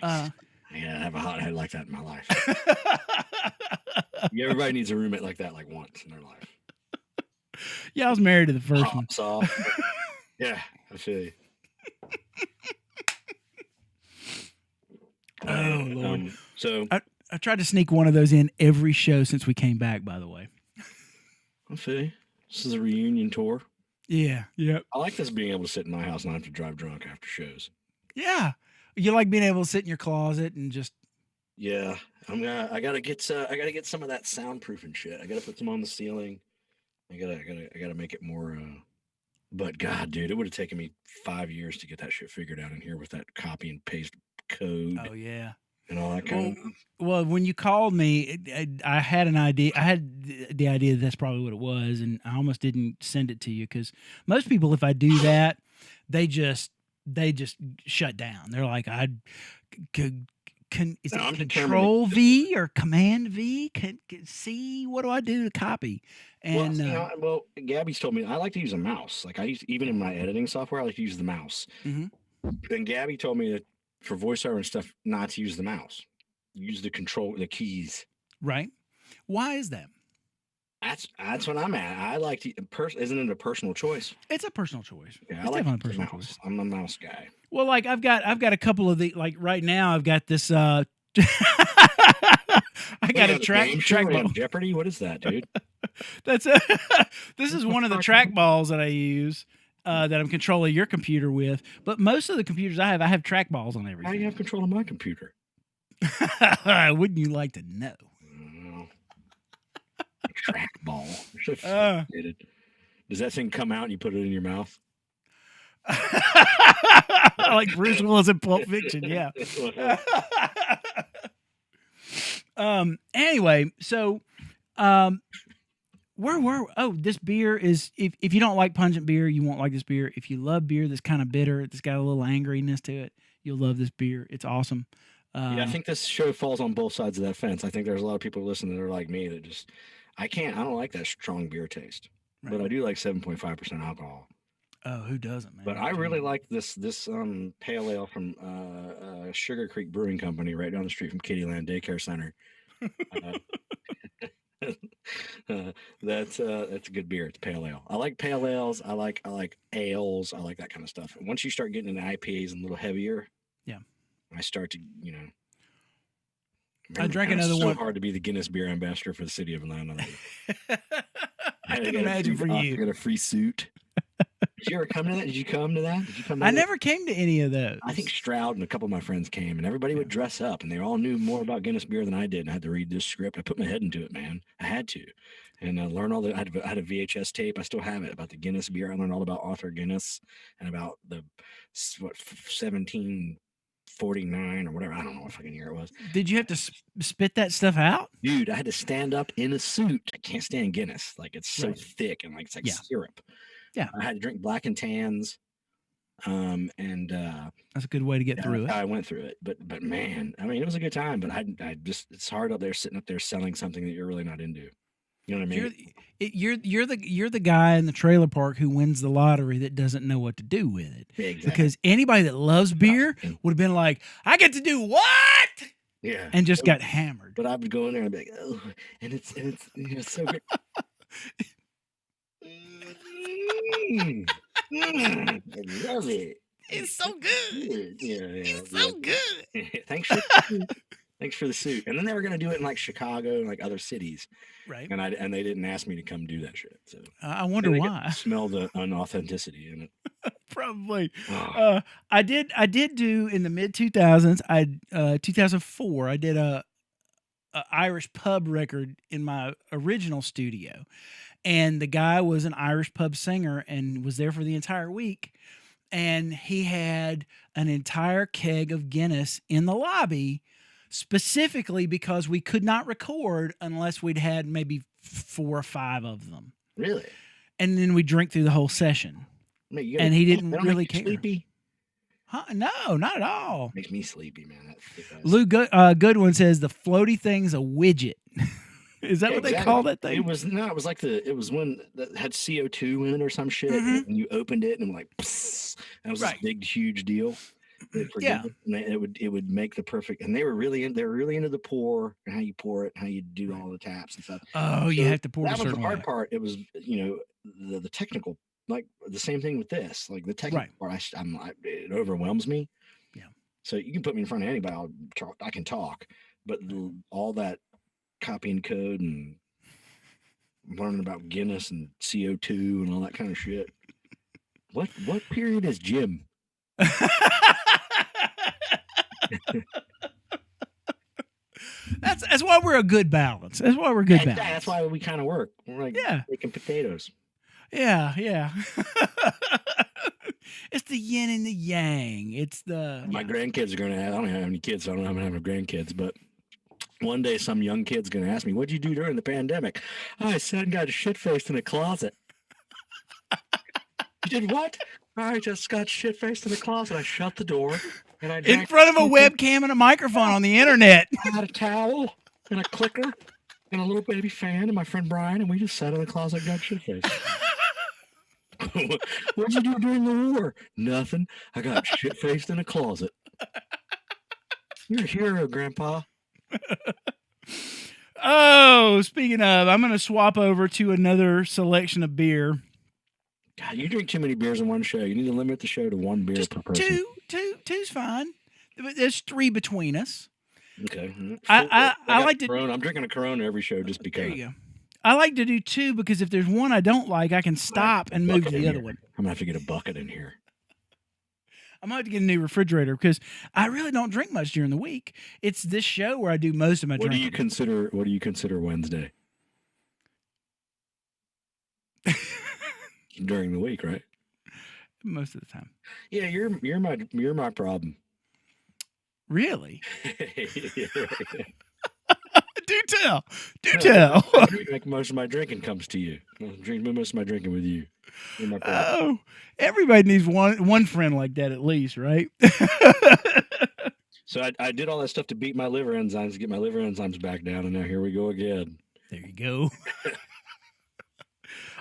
Nice. Yeah, I have a hothead like that in my life. Everybody needs a roommate like that, like once in their life. Yeah, I was married to the first one. Soft. Yeah, I feel you. Oh Lord! So I tried to sneak one of those in every show since we came back, by the way. I see. This is a reunion tour. Yeah. Yep. I like this being able to sit in my house and not have to drive drunk after shows. Yeah. You like being able to sit in your closet and just. Yeah. I gotta get some of that soundproofing shit. I gotta put some on the ceiling. I gotta make it more but God, dude, it would have taken me 5 years to get that shit figured out in here with that copy and paste code. Oh yeah. And all that kind of. Well, when you called me, I had an idea. I had the idea that that's probably what it was, and I almost didn't send it to you because most people, if I do that, they just shut down. They're like, is it Control V or Command V? C? What do I do to copy? And well, Gabby's told me I like to use a mouse. Like I use even in my editing software, I like to use the mouse. Mm-hmm. And Gabby told me that for voiceover and stuff, not to use the mouse. Use the keys. Right. Why is that? That's what I'm at. I like to. Isn't it a personal choice? It's a personal choice. Yeah, it's definitely a personal choice. I'm a mouse guy. Well, like I've got a couple of the like right now. I've got this. I got a trackball. Jeopardy. What is that, dude? This is one of the trackballs that I use. That I'm controlling your computer with, but most of the computers I have trackballs on everything. How do you have control of my computer? Wouldn't you like to know? Trackball. So sophisticated. Does that thing come out and you put it in your mouth? Like Bruce Willis in Pulp Fiction, yeah. Anyway, so this beer is if you don't like pungent beer, you won't like this beer. If you love beer that's kind of bitter, that's got a little angriness to it, you'll love this beer. It's awesome. Yeah, I think this show falls on both sides of that fence. I think there's a lot of people listening that are like me that just I don't like that strong beer taste. Right. But I do like 7.5% alcohol. Oh, who doesn't, man? But I really like this pale ale from Sugar Creek Brewing Company right down the street from Kittyland Daycare Center. That's a good beer. It's pale ale. I like pale ales. I like ales. I like that kind of stuff. And once you start getting into IPAs and a little heavier, yeah, I start to I drank another one. It's so hard to be the Guinness beer ambassador for the city of Atlanta. I can imagine for you. I got a free suit. Did you ever come to that? Did you come to that? I never came to any of those. I think Stroud and a couple of my friends came, and everybody would dress up, and they all knew more about Guinness beer than I did. And I had to read this script. I put my head into it, man. I had to, and learn all the. I had a VHS tape. I still have it about the Guinness beer. I learned all about Arthur Guinness and about the 1749 or whatever. I don't know what fucking year it was. Did you have to spit that stuff out? Dude, I had to stand up in a suit. I can't stand Guinness. Like it's so thick and it's like syrup. Yeah. I had to drink Black and Tans. And that's a good way to get through it. I went through it. But man, I mean, it was a good time, but I just it's hard up there sitting up there selling something that you're really not into. You know what I mean? You're the guy in the trailer park who wins the lottery that doesn't know what to do with it. Exactly. Because anybody that loves beer would have been like, I get to do what? Yeah. And just got hammered. But I would go in there and be like, oh, and it's so good. I love it. It's so good. Yeah. It's so good. Thanks for the suit. And then they were going to do it in like Chicago and like other cities. Right. And they didn't ask me to come do that shit. So I wonder why. Smell the unauthenticity in it. Probably. I did do in the mid 2000s. 2004. I did a Irish pub record in my original studio, and the guy was an Irish pub singer and was there for the entire week. And he had an entire keg of Guinness in the lobby, specifically because we could not record unless we'd had maybe 4 or 5 of them. Really? And then we drink through the whole session. And he didn't really care. Sleepy? Huh? No, not at all. Makes me sleepy, man. Lou Goodwin says the floaty thing's a widget. Is that what they call that thing? It was one that had CO2 in it or some shit, and you opened it and like, psst, and it was this big, huge deal. Yeah, and it would make the perfect. And they were really into the pour and how you pour it, and how you do all the taps and stuff. Oh, so you have to pour. That was the hard part. It was the technical, like the same thing with this, like the technical part. It overwhelms me. Yeah. So you can put me in front of anybody. I can talk. but all that copying code and learning about Guinness and CO2 and all that kind of shit. What period is Jim? That's why we're a good balance. That's why we're a good balance. That's why we kind of work. We're like making potatoes. Yeah. It's the yin and the yang. It's the my grandkids are gonna have. I don't have any kids, so I don't have any grandkids. But one day, some young kid's gonna ask me, "What'd you do during the pandemic?" I sat and got shit faced in a closet. You did what? I just got shit faced in the closet. I shut the door and I in front of a webcam and a microphone on the internet. I had a towel and a clicker and a little baby fan and my friend Brian, and we just sat in the closet and got shit faced. What'd you do during the war? Nothing. I got shit faced in a closet. You're a hero, Grandpa. Oh, speaking of, I'm going to swap over to another selection of beer. God, you drink too many beers in one show. You need to limit the show to one beer per person. Two's fine. There's 3 between us. Okay. I like to. Corona. I'm drinking a Corona every show just because. There you go. I like to do 2 because if there's one I don't like, I can stop and move to the other one. I'm gonna have to get a bucket in here. I'm gonna have to get a new refrigerator because I really don't drink much during the week. It's this show where I do most of my drinking. What do you consider Wednesday? During the week, right? Most of the time. Yeah, you're my problem. Really? Yeah, right. Do tell. Like most of my drinking comes to you. Most of my drinking with you. Oh, everybody needs one friend like that at least, right? So I did all that stuff to beat my liver enzymes, get my liver enzymes back down, and now here we go again. There you go.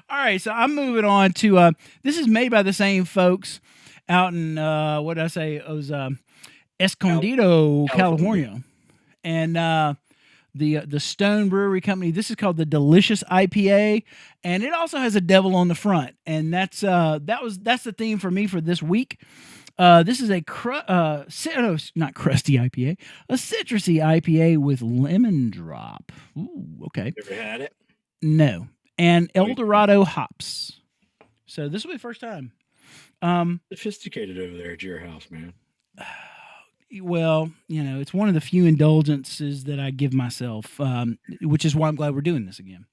All right, so I'm moving on to this is made by the same folks out in what did I say? It was Escondido, California. And the Stone Brewery Company. This is called the Delicious IPA, and it also has a devil on the front. And that's the theme for me for this week. This is a not crusty IPA, a citrusy IPA with lemon drop. Ooh, okay. Ever had it? No, and El Dorado hops. So this will be the first time. Sophisticated over there at your house, man. Well, it's one of the few indulgences that I give myself, which is why I'm glad we're doing this again.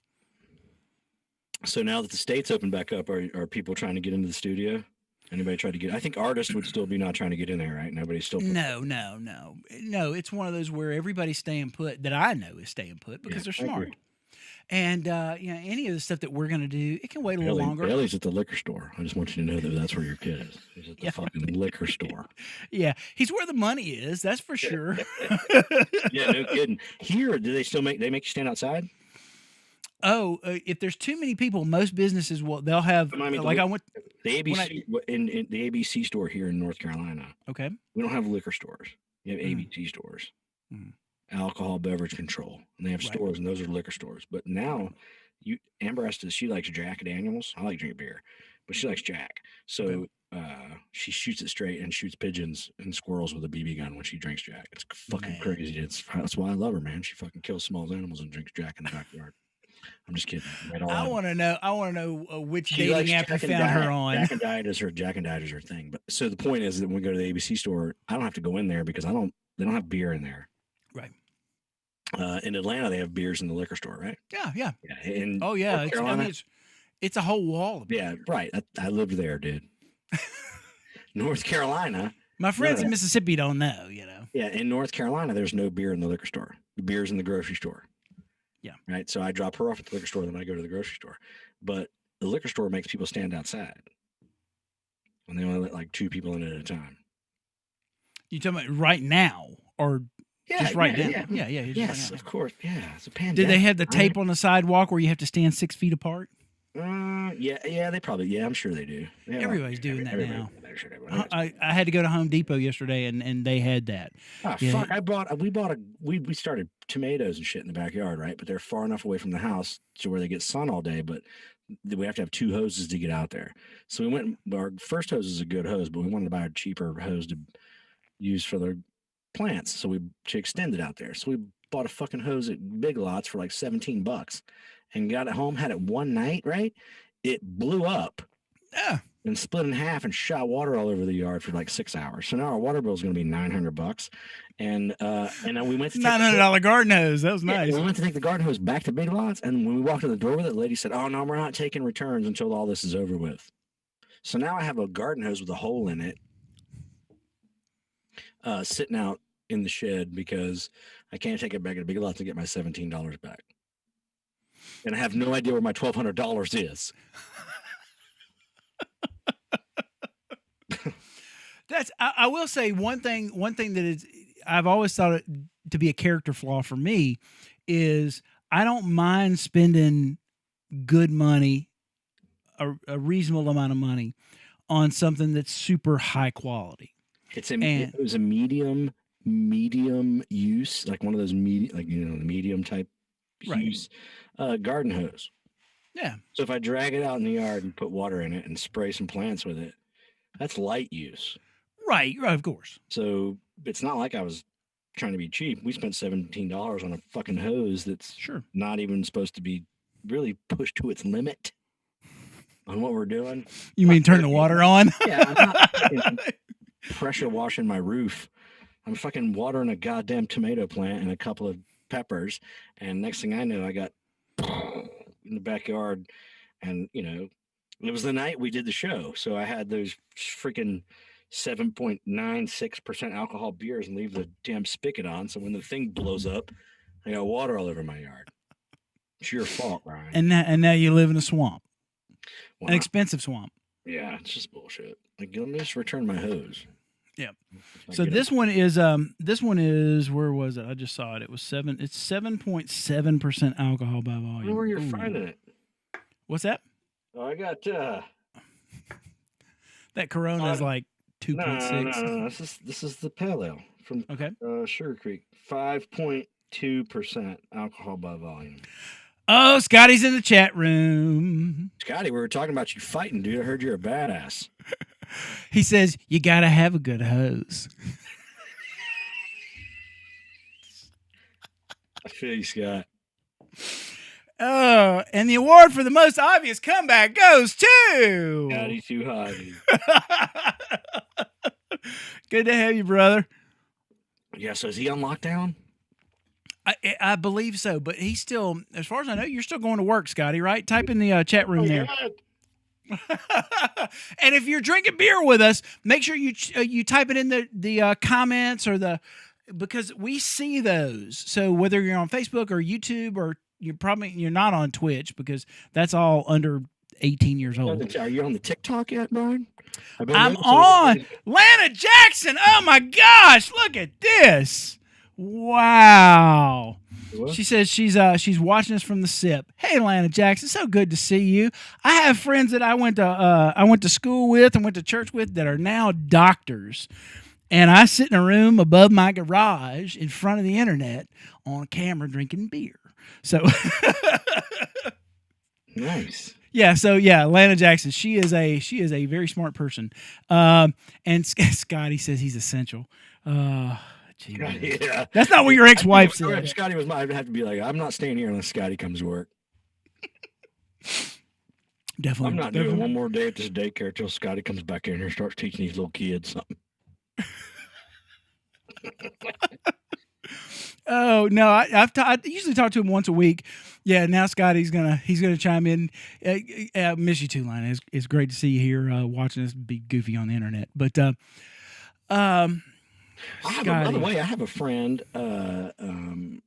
So now that the state's opened back up, are people trying to get into the studio? Anybody try to get? I think artists would still be not trying to get in there, right? Nobody's still. No. It's one of those where everybody's staying put that I know is staying put because they're smart. And any of the stuff that we're going to do, it can wait a little longer. Bailey's at the liquor store. I just want you to know that that's where your kid is. He's at the fucking liquor store. Yeah, he's where the money is. That's for sure. Yeah, no kidding. Here, do they still make you stand outside? Oh, if there's too many people, most businesses they'll have I went the ABC in the ABC store here in North Carolina. Okay, we don't have liquor stores. We have ABC stores. Mm. Alcohol beverage control, and they have stores, and those are liquor stores. But now, Amber she likes Jack Daniels. I like drinking beer, but she likes Jack. So she shoots it straight and shoots pigeons and squirrels with a BB gun when she drinks Jack. It's fucking crazy. That's why I love her, man. She fucking kills small animals and drinks Jack in the backyard. I'm just kidding. I want to know which dating app you found her on. Jack and Diet is her thing. But so the point is that when we go to the ABC store, I don't have to go in there because they don't have beer in there. Right. In Atlanta, they have beers in the liquor store, right? Yeah. In it's a whole wall of beer. Yeah, right. I lived there, dude. North Carolina. My friends in Mississippi don't know, Yeah, in North Carolina, there's no beer in the liquor store. The beer's in the grocery store. Yeah. Right. So I drop her off at the liquor store, then I go to the grocery store. But the liquor store makes people stand outside. And they only let like 2 people in at a time. You talking about right now or just right now? Yeah. Yes, of course. Yeah. It's a pandemic. Did they have the tape on the sidewalk where you have to stand 6 feet apart? Yeah, they probably. Yeah, I'm sure they do. Everybody's doing that now. I had to go to Home Depot yesterday, and they had that. Oh, fuck! We started tomatoes and shit in the backyard, right? But they're far enough away from the house to where they get sun all day. But we have to have 2 hoses to get out there. So we went. Our first hose is a good hose, but we wanted to buy a cheaper hose to use for the plants. So we extended out there. So we bought a fucking hose at Big Lots for like $17 and got it home, had it one night, right? It blew up Yeah. and split in half and shot water all over the yard for like 6 hours. So now our water bill is going to be $900. And then we went to $900 garden hose. That was yeah, nice. we went to take the garden hose back to Big Lots, and when we walked in the door with it, the lady said, "Oh no, we're not taking returns until all this is over with." So now I have a garden hose with a hole in it, sitting out in the shed because I can't take it back to Big Lots to get my $17 back, and I have no idea where my $1,200 is. I will say one thing that is I've always thought it to be a character flaw for me is I don't mind spending good money, a reasonable amount of money on something that's super high quality. It was a medium use, like one of those medium type use garden hose. Yeah. So if I drag it out in the yard and put water in it and spray some plants with it, that's light use. Right, of course. So it's not like I was trying to be cheap. We spent $17 on a fucking hose that's not even supposed to be really pushed to its limit on what we're doing. You mean turn the water on? Yeah, I'm not pressure washing my roof. I'm fucking watering a goddamn tomato plant and a couple of peppers. And next thing I know, I got in the backyard. And, it was the night we did the show. So I had those freaking 7.96% alcohol beers and leave the damn spigot on. So when the thing blows up, I got water all over my yard. It's your fault, Ryan. And now you live in a swamp, an expensive swamp. Yeah, it's just bullshit. Like, let me just return my hose. Yeah. So this one is where was it? I just saw it. It was 7.7% alcohol by volume. Where you're finding it? What's that? Oh, I got that Corona is like 2.6. No. This is the pale ale from Sugar Creek. 5.2% alcohol by volume. Oh, Scotty's in the chat room. Scotty, we were talking about you fighting, dude. I heard you're a badass. He says you gotta have a good hose. I feel you, Scott. Oh, and the award for the most obvious comeback goes to Scotty Too Hotty. Good to have you, brother. Yeah, so is he on lockdown? I believe so, but he's still, as far as I know, you're still going to work, Scotty, right? Type in the chat room there. And if you're drinking beer with us, make sure you type it in the comments because we see those. So whether you're on Facebook or YouTube or you're not on Twitch because that's all under 18 years old. Are you on the TikTok yet, Brian? I'm on. Lana Jackson. Oh my gosh, look at this. Wow. What? She says she's watching us from the SIP. Hey, Lana Jackson, so good to see you. I have friends that I went to school with and went to church with that are now doctors. And I sit in a room above my garage in front of the internet on camera drinking beer. So nice. Yeah, so Lana Jackson, she is a very smart person. And Scotty says he's essential. Yeah. That's not what your ex-wife said. Scotty I'd have to be like, I'm not staying here unless Scotty comes to work. Definitely. I'm not doing one more day at this daycare till Scotty comes back in here and starts teaching these little kids something. Oh no! I usually talk to him once a week. Yeah, now Scotty's gonna chime in. I miss you too, Lana. It's great to see you here watching us be goofy on the internet. But by the way, I have a friend who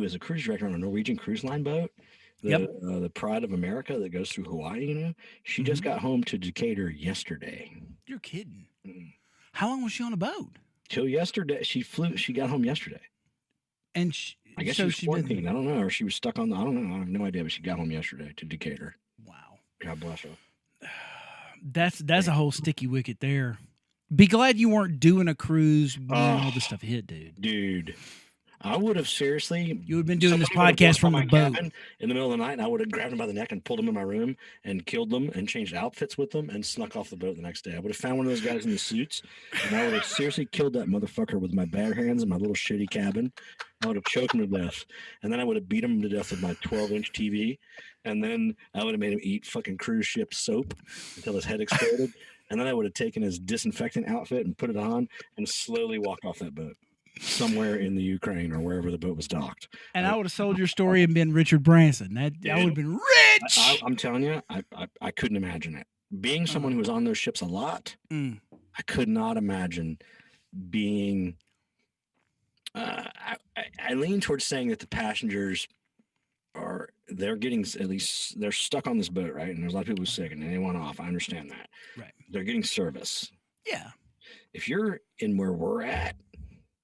is a cruise director on a Norwegian cruise line boat. The Pride of America that goes through Hawaii. She just got home to Decatur yesterday. You're kidding? How long was she on a boat? Till yesterday. She got home yesterday. And I guess she was 14. I don't know. Or she was stuck on I don't know. I have no idea. But she got home yesterday to Decatur. Wow. God bless her. That's a whole sticky wicket there. Be glad you weren't doing a cruise when all this stuff hit, dude. Dude. I would have seriously. You would have been doing this somebody would have podcast from the walked by my boat. cabin in the middle of the night, and I would have grabbed them by the neck and pulled them in my room and killed them and changed outfits with them and snuck off the boat the next day. I would have found one of those guys in the suits, and I would have seriously killed that motherfucker with my bare hands in my little shitty cabin. I would have choked him to death, and then I would have beat him to death with my 12-inch TV, and then I would have made him eat fucking cruise ship soap until his head exploded, and then I would have taken his disinfectant outfit and put it on and slowly walked off that boat somewhere in the Ukraine or wherever the boat was docked. And I would have sold your story and been Richard Branson. I would have been rich. I'm telling you, I couldn't imagine it. Being someone who was on those ships a lot, I could not imagine being. I lean towards saying that the passengers they're getting, at least they're stuck on this boat, right? And there's a lot of people who are sick and they want off. I understand that. Right. They're getting service. Yeah. If you're in where we're at,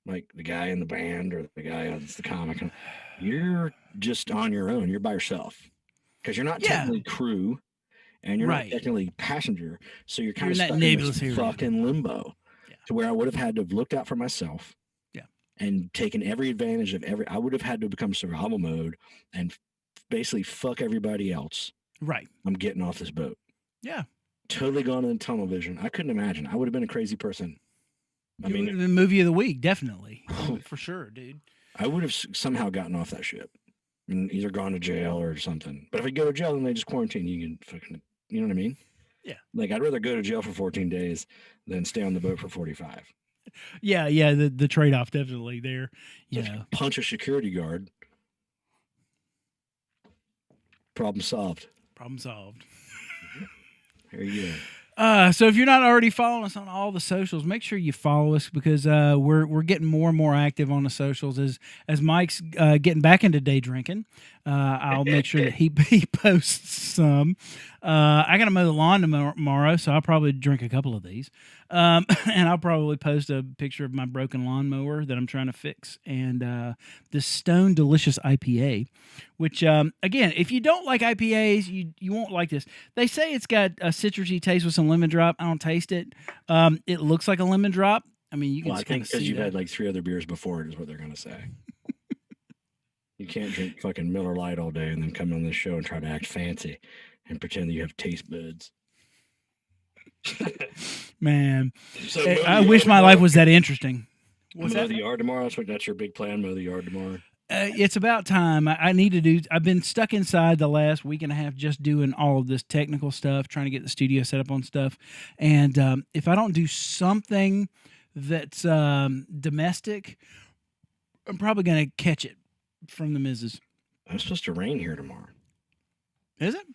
like the guy in the band or the guy that's the comic, you're just on your own. You're by yourself because you're not technically crew and you're not technically passenger. So you're kind of stuck in this fucking limbo to where I would have had to have looked out for myself and taken every advantage of I would have had to become survival mode and basically fuck everybody else. Right. I'm getting off this boat. Yeah. Totally gone in tunnel vision. I couldn't imagine. I would have been a crazy person. I mean, the movie of the week, definitely, for sure, dude. I would have somehow gotten off that ship and either gone to jail or something. But if I go to jail, then they just quarantine you. Can fucking, you know what I mean? Yeah. Like I'd rather go to jail for 14 days than stay on the boat for 45. Yeah. The trade off definitely there. You know, punch a security guard. Problem solved. Problem solved. There you go. So if you're not already following us on all the socials, make sure you follow us because we're getting more and more active on the socials as Mike's getting back into day drinking. I'll make sure that he posts some. I got to mow the lawn tomorrow, so I'll probably drink a couple of these. And I'll probably post a picture of my broken lawnmower that I'm trying to fix and this Stone Delicious IPA, which, again, if you don't like IPAs, you won't like this. They say it's got a citrusy taste with some lemon drop. I don't taste it. It looks like a lemon drop. I mean, you can I think because you've had like 3 other beers before is what they're going to say. You can't drink fucking Miller Lite all day and then come on this show and try to act fancy and pretend that you have taste buds. Man, so I wish my life was that interesting. What's mow the yard tomorrow? That's your big plan, mow the yard tomorrow? It's about time. I need to do. I've been stuck inside the last week and a half just doing all of this technical stuff, trying to get the studio set up on stuff. And if I don't do something that's domestic, I'm probably going to catch it from the missus. It's supposed to rain here tomorrow. Is it?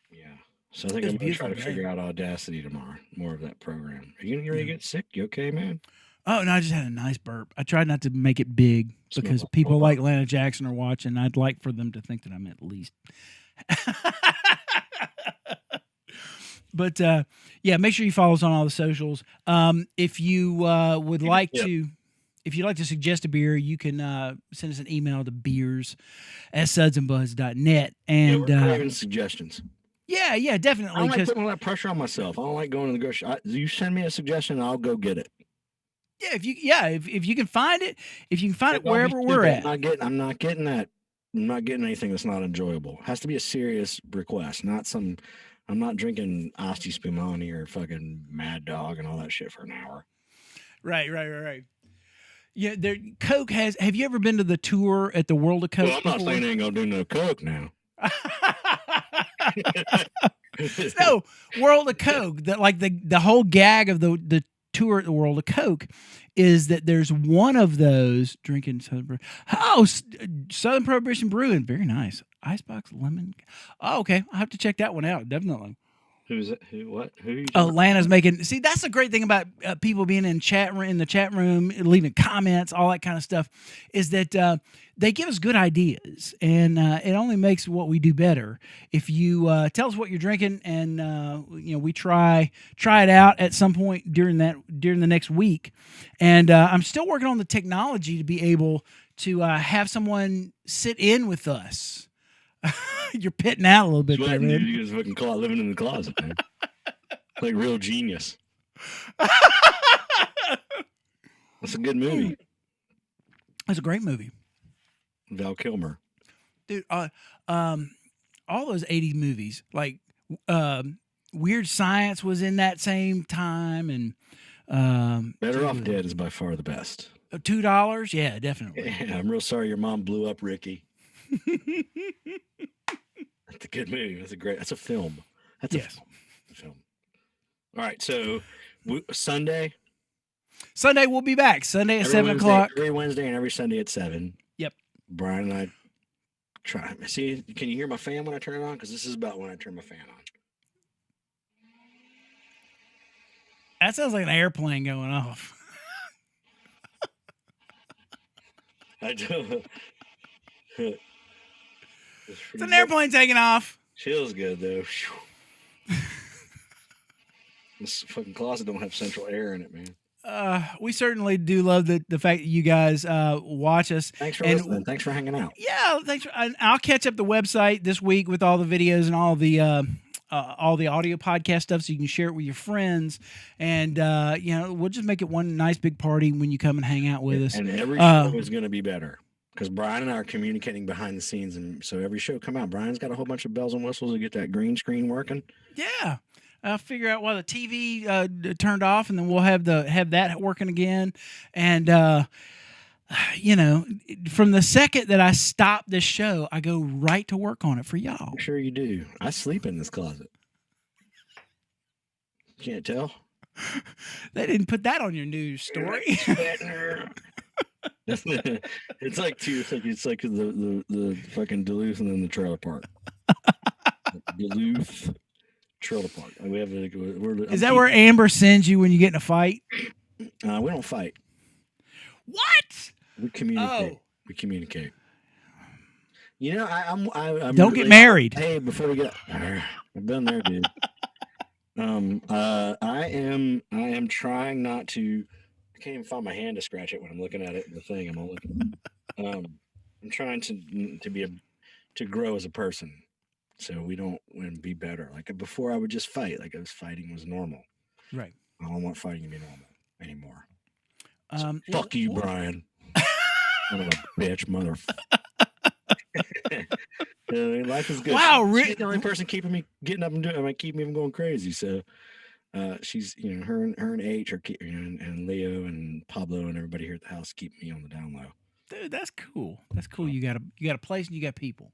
Yeah. So I think I'm going to try to figure out Audacity tomorrow. More of that program. Are you going to get sick? You okay, man? Oh, no, I just had a nice burp. I tried not to make it big because people like Lana Jackson are watching. I'd like for them to think that I'm at least. But, yeah, make sure you follow us on all the socials. If you would like to... If you'd like to suggest a beer, you can send us an email to beers@sudsandbuds.net. And we're craving suggestions. Yeah, definitely. I don't like putting all that pressure on myself. I don't like going to the grocery. You send me a suggestion, I'll go get it. Yeah, if you can find it, wherever we're at. I'm not getting that. I'm not getting anything that's not enjoyable. It has to be a serious request, not some. I'm not drinking Asti Spumani or fucking Mad Dog and all that shit for an hour. Right. Yeah, Coke has. Have you ever been to the tour at the World of Coke? Well, I'm not saying they ain't gonna do no Coke now. No, World of Coke. That like the whole gag of the tour at the World of Coke is that there's one of those drinking Southern Prohibition Brewing. Very nice. Icebox lemon. Oh, okay. I'll have to check that one out. Definitely. Who's it? Who? What? Who? Are you Lana's making. See, that's the great thing about people being in the chat room, leaving comments, all that kind of stuff, is that they give us good ideas, and it only makes what we do better. If you tell us what you're drinking, and we try it out at some point during the next week, and I'm still working on the technology to be able to have someone sit in with us. You're pitting out a little bit there, man. You just fucking living in the closet, man. Like real genius. That's a good movie. It's a great movie. Val Kilmer. Dude, all those 80s movies, like Weird Science was in that same time, and Better Off Dead is by far the best. $2? Yeah, definitely. Yeah, I'm real sorry your mom blew up Ricky. That's a good movie. That's a film. That's a film. All right, so Sunday we'll be back. Sunday at every 7 Wednesday, o'clock. Every Wednesday and every Sunday at 7. Yep. Brian and I try. See, can you hear my fan when I turn it on? Because this is about when I turn my fan on. That sounds like an airplane going off. I do. It's an airplane taking off. Feels good though. This fucking closet don't have central air in it, man. We certainly do love the fact that you guys watch us. Thanks for listening. Thanks for hanging out. Yeah, thanks. I'll catch up the website this week with all the videos and all the audio podcast stuff, so you can share it with your friends. And we'll just make it one nice big party when you come and hang out with us. And every show is going to be better because Brian and I are communicating behind the scenes, and so every show come out, Brian's got a whole bunch of bells and whistles to get that green screen working. Yeah. I'll figure out why the TV turned off, and then we'll have that working again. And from the second that I stop this show, I go right to work on it for y'all. I'm sure you do. I sleep in this closet. Can't tell. They didn't put that on your news story. It's like the fucking Duluth and then the trailer park. Duluth. Trailer park. We have Is that where Amber sends you when you get in a fight? We don't fight. What? We communicate. Oh. We communicate. You know, I'm don't really, get married. Hey, before we get, I've been there, dude. I am trying not to. I can't even find my hand to scratch it when I'm looking at it. The thing I'm looking at. I'm trying to grow as a person. So we don't be better. Like before, I would just fight. Like fighting was normal. Right. I don't want fighting to be normal anymore. So, fuck you, Brian. Son of a bitch, life is good. Wow, she's the only person keeping me getting up and doing. I might keep me from going crazy. So, she's her and H are and Leo and Pablo and everybody here at the house keep me on the down low. Dude, that's cool. That's cool. You got a place and you got people.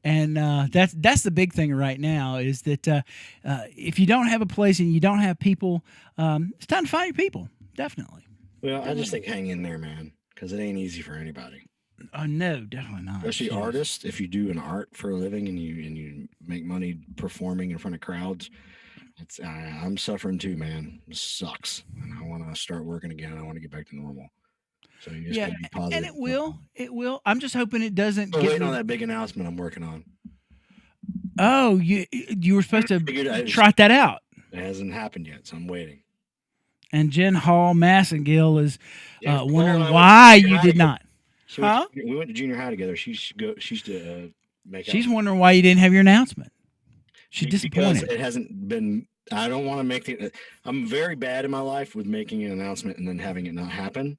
And that's the big thing right now is that if you don't have a place and you don't have people, it's time to find your people. Definitely. Well, I just think hang in there, man, because it ain't easy for anybody. No, definitely not. Especially artists. If you do an art for a living and you make money performing in front of crowds, I'm suffering too, man. It sucks, and I want to start working again. I want to get back to normal. So you just gotta be positive. And it will. It will. I'm just hoping it doesn't. I'm waiting on that big announcement I'm working on. Oh, you were supposed to trot that out. It hasn't happened yet, so I'm waiting. And Jen Hall Massengill is wondering why you did not. We went to junior high together. She used to make. She's wondering why you didn't have your announcement. She's disappointed. Because it hasn't been. I don't want to make it. I'm very bad in my life with making an announcement and then having it not happen.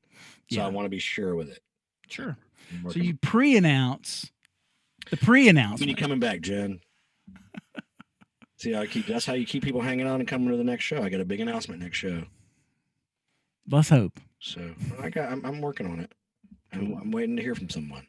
So I want to be sure with it. Sure. So you pre-announce the pre-announcement. When you coming back, Jen? See how that's how you keep people hanging on and coming to the next show. I got a big announcement next show. Let's hope. So I'm working on it. I'm waiting to hear from someone.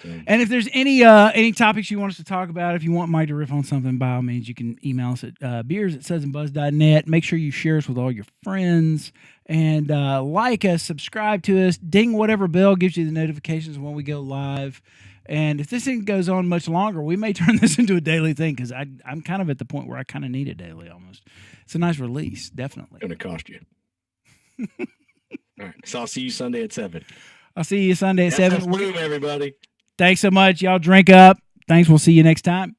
So. And if there's any topics you want us to talk about, if you want Mike to riff on something, by all means, you can email us at beers@sudsandbuds.net. Make sure you share us with all your friends and like us, subscribe to us, ding whatever bell gives you the notifications when we go live. And if this thing goes on much longer, we may turn this into a daily thing because I'm kind of at the point where I kind of need it daily almost. It's a nice release, definitely. Going to cost you. All right. So I'll see you Sunday at 7. I'll see you Sunday at 7. Room, everybody. Thanks so much. Y'all drink up. Thanks. We'll see you next time.